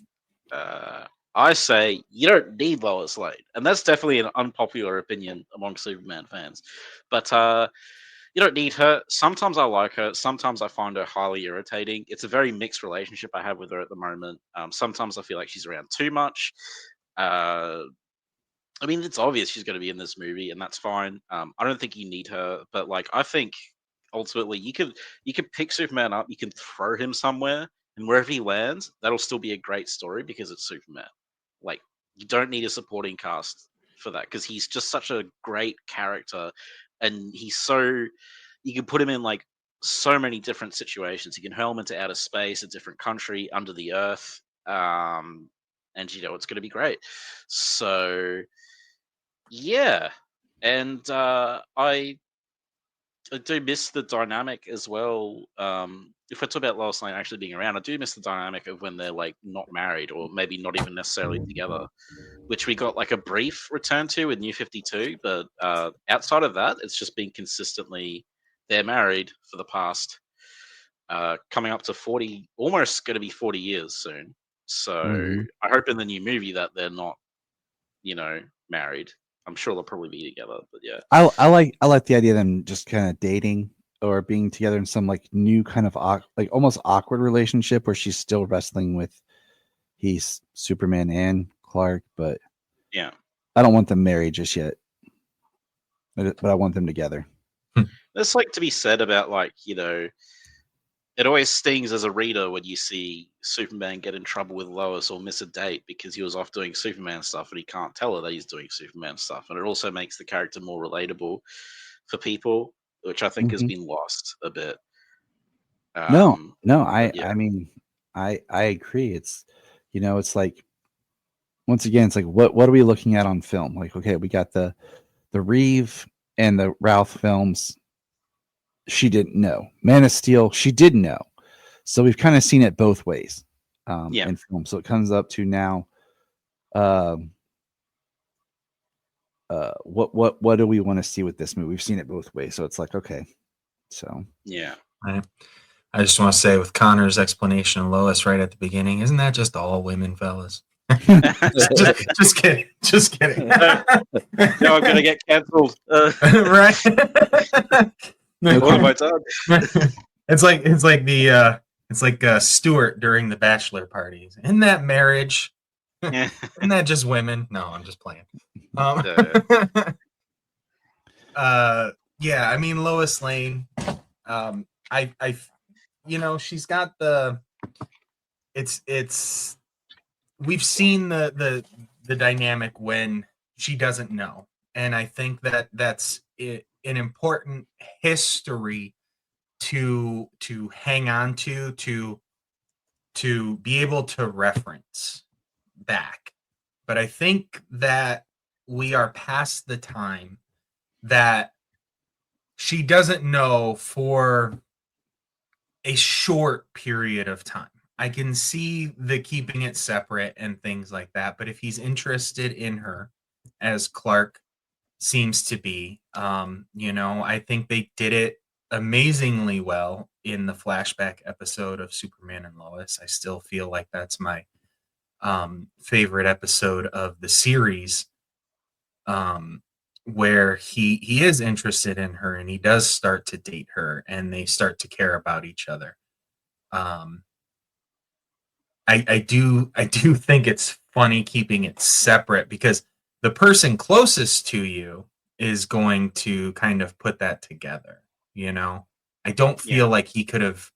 I say you don't need Lois Lane, and that's definitely an unpopular opinion among Superman fans. But you don't need her. Sometimes I like her. Sometimes I find her highly irritating. It's a very mixed relationship I have with her at the moment. Sometimes I feel like she's around too much. I mean, it's obvious she's going to be in this movie, and that's fine. I don't think you need her, but like, I think ultimately you could pick Superman up, you can throw him somewhere, and wherever he lands, that'll still be a great story because it's Superman. Like, you don't need a supporting cast for that because he's just such a great character, and he's so you can put him in like so many different situations. You can hurl him into outer space, a different country, under the earth, and you know it's going to be great. So yeah, and I do miss the dynamic as well. If we're talking about Lois Lane actually being around, I do miss the dynamic of when they're like not married or maybe not even necessarily together, which we got like a brief return to in New 52. But outside of that, it's just been consistently they're married for the past coming up to 40, almost going to be 40 years soon. So I hope in the new movie that they're not, you know, married. I'm sure they'll probably be together, but yeah. I like the idea of them just kind of dating or being together in some like new kind of like almost awkward relationship where she's still wrestling with he's Superman and Clark, but yeah, I don't want them married just yet, but I want them together. There's like to be said about like, you know, it always stings as a reader when you see Superman get in trouble with Lois or miss a date because he was off doing Superman stuff and he can't tell her that he's doing Superman stuff. And it also makes the character more relatable for people, which I think has been lost a bit. I mean, I agree. It's, you know, it's like, once again, it's like, what are we looking at on film? Like, okay, we got the Reeve and the Ralph films. She didn't know. Man of Steel, she did know. So we've kind of seen it both ways in film. So it comes up to now, what do we want to see with this movie? We've seen it both ways. So it's like, okay. So yeah. Right. I just want to say with Connor's explanation of Lois right at the beginning, isn't that just all women, fellas? just kidding. Just kidding. No, I'm gonna get cancelled. Right. What have I done? It's like Stuart during the bachelor parties. Isn't that marriage? Isn't that just women? No, I'm just playing. Yeah, I mean Lois Lane. I you know, she's got the. It's. We've seen the dynamic when she doesn't know, and I think that's it. An important history to hang on to be able to reference back. But I think that we are past the time that she doesn't know for a short period of time. I can see the keeping it separate and things like that, but if he's interested in her, as Clark seems to be, you know, I think they did it amazingly well in the flashback episode of Superman and Lois. I still feel like that's my favorite episode of the series, where he is interested in her and he does start to date her and they start to care about each other. I do think it's funny keeping it separate because the person closest to you is going to kind of put that together. You know, I don't feel like he could have.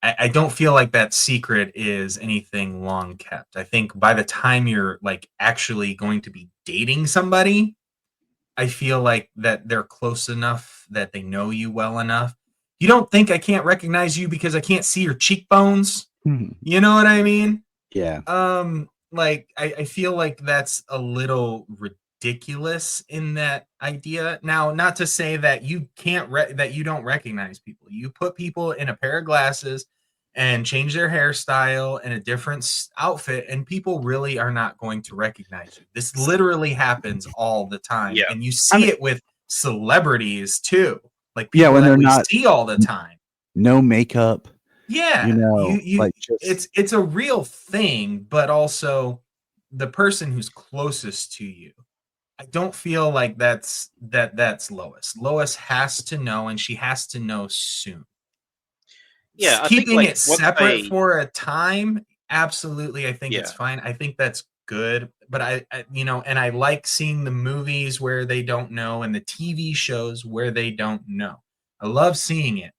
I don't feel like that secret is anything long kept. I think by the time you're like actually going to be dating somebody, I feel like that they're close enough that they know you well enough. You don't think I can't recognize you because I can't see your cheekbones? You know what I mean? Yeah. Like I feel like that's a little ridiculous in that idea. Now, not to say that you can't that you don't recognize people. You put people in a pair of glasses and change their hairstyle and a different outfit, and people really are not going to recognize you. This literally happens all the time, and you see it with celebrities too. Like people when that they're we not see all the time. No makeup, Yeah, You know, you like just it's a real thing, but also the person who's closest to you. I don't feel like that's Lois. Lois has to know, and she has to know soon. Yeah, I think Keeping like it once separate they, for a time, absolutely, I think it's yeah, fine. I think that's good. But and I like seeing the movies where they don't know and the TV shows where they don't know. I love seeing it.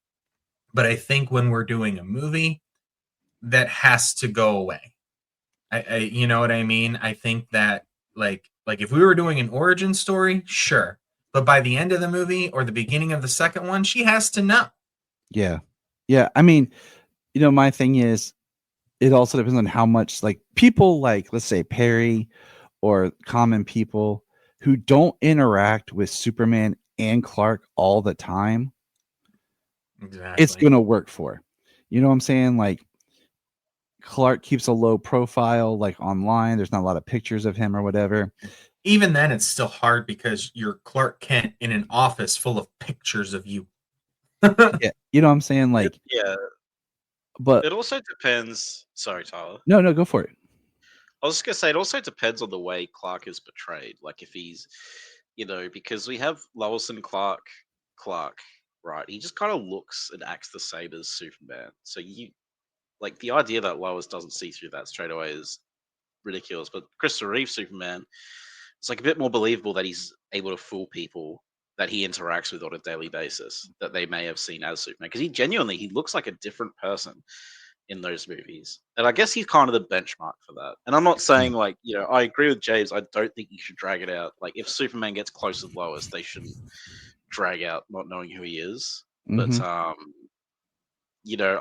But I think when we're doing a movie, that has to go away. You know what I mean? I think that like if we were doing an origin story, sure. But by the end of the movie or the beginning of the second one, she has to know. yeah. Yeah, I mean, my thing is it also depends on how much like people like let's say Perry or common people who don't interact with Superman and Clark all the time, it's Exactly. going to work for. You know what I'm saying? Like Clark keeps a low profile like online, there's not a lot of pictures of him or whatever. Even then it's still hard because you're Clark Kent in an office full of pictures of you. Yeah, you know what I'm saying? Like, yeah. but It also depends. Sorry, Tyler. no, go for it. I was just gonna say it also depends on the way Clark is portrayed. Like if he's, because we have Lois and Clark, right? He just kind of looks and acts the same as Superman. So you like the idea that Lois doesn't see through that straight away is ridiculous. But Christopher Reeve Superman, it's like a bit more believable that he's able to fool people that he interacts with on a daily basis that they may have seen as Superman because he looks like a different person in those movies. And I guess he's kind of the benchmark for that. And I'm not saying like, I agree with James. I don't think you should drag it out. Like if Superman gets close to Lois, they shouldn't drag out not knowing who he is. But Mm-hmm.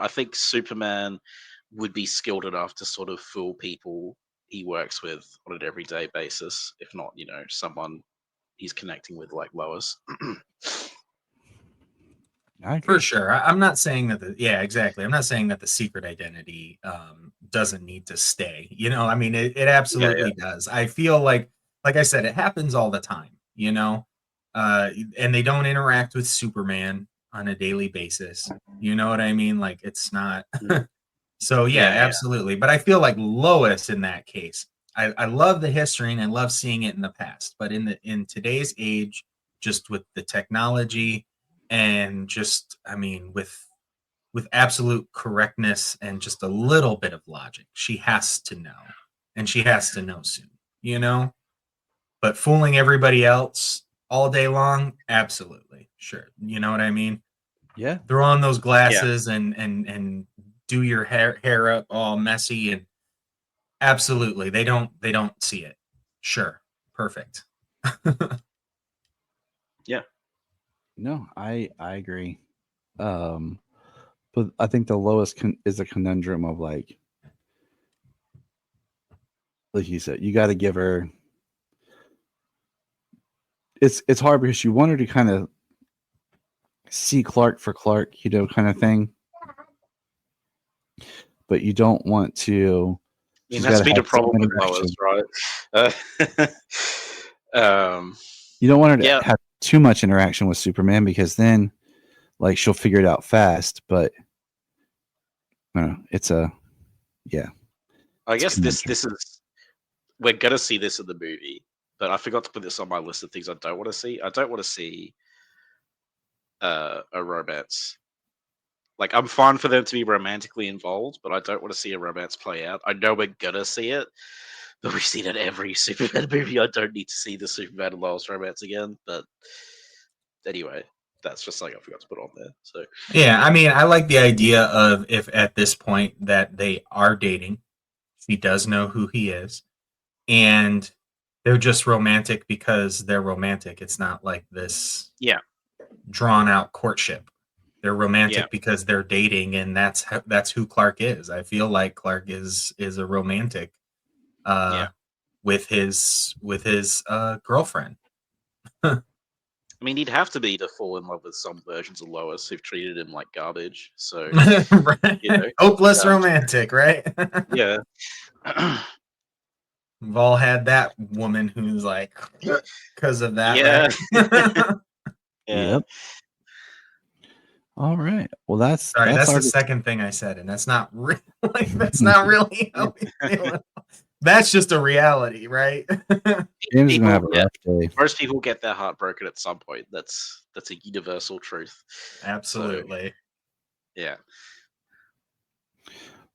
I think Superman would be skilled enough to sort of fool people he works with on an everyday basis, if not, someone he's connecting with like Lois. I agree. For sure. I'm not saying that yeah, exactly. I'm not saying that the secret identity doesn't need to stay. I mean, it absolutely does. I feel like I said, it happens all the time, and they don't interact with Superman on a daily basis. You know what I mean? Like it's not. So yeah, Yeah. absolutely. But I feel like Lois in that case, I love the history and I love seeing it in the past. But in today's age, just with the technology and just with absolute correctness and just a little bit of logic, she has to know, and she has to know soon. But fooling everybody else all day long, absolutely, sure. You know what I mean? Yeah. Throw on those glasses and do your hair up all messy, and absolutely they don't see it. Sure, perfect. Yeah. No, I agree. But I think the lowest is a conundrum of like you said, you got to give her. It's hard because you want her to kind of see Clark for Clark, kind of thing. But you don't want to. I mean, that's been a problem with Lois, right? You don't want her to have too much interaction with Superman because then, like, she'll figure it out fast. But it's I guess this is we're gonna see this in the movie, but I forgot to put this on my list of things I don't want to see. I don't want to see a romance. Like I'm fine for them to be romantically involved, but I don't want to see a romance play out. I know we're gonna see it, but we've seen it every Superman movie. I don't need to see the Superman and Lois romance again. But anyway, that's just something I forgot to put on there. So yeah, I mean, I like the idea of if at this point that they are dating, she does know who he is, and they're just romantic because they're romantic. It's not like this drawn out courtship. They're romantic because they're dating, and that's who Clark is. I feel like Clark is a romantic with his girlfriend. I mean, he'd have to be to fall in love with some versions of Lois who've treated him like garbage. So, right. Hopeless romantic, right? Yeah. We've all had that woman who's like, because of that, yeah. right? Yeah. All right. Well, that's Sorry, that's our the second thing I said, and that's not that's not really how we feel. That's just a reality, right? James is gonna have a yeah, rough day. most people get their heart broken at some point. That's a universal truth. Absolutely. So, yeah.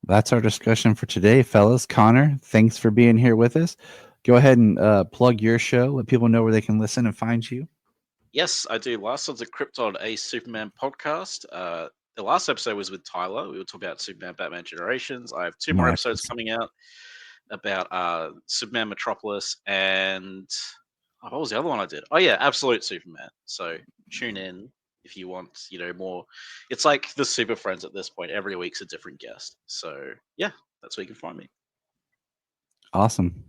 That's our discussion for today, fellas. Connor, thanks for being here with us. Go ahead and plug your show. Let people know where they can listen and find you. Yes, I do. Last one's a Krypton, a Superman podcast. The last episode was with Tyler. We were talking about Superman, Batman Generations. I have two more Nice. episodes coming out about Superman Metropolis and what was the other one I did? Oh yeah, Absolute Superman. So tune in if you want, more. It's like the Super Friends at this point. Every week's a different guest. So yeah, that's where you can find me. Awesome.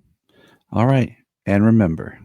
All right. And remember,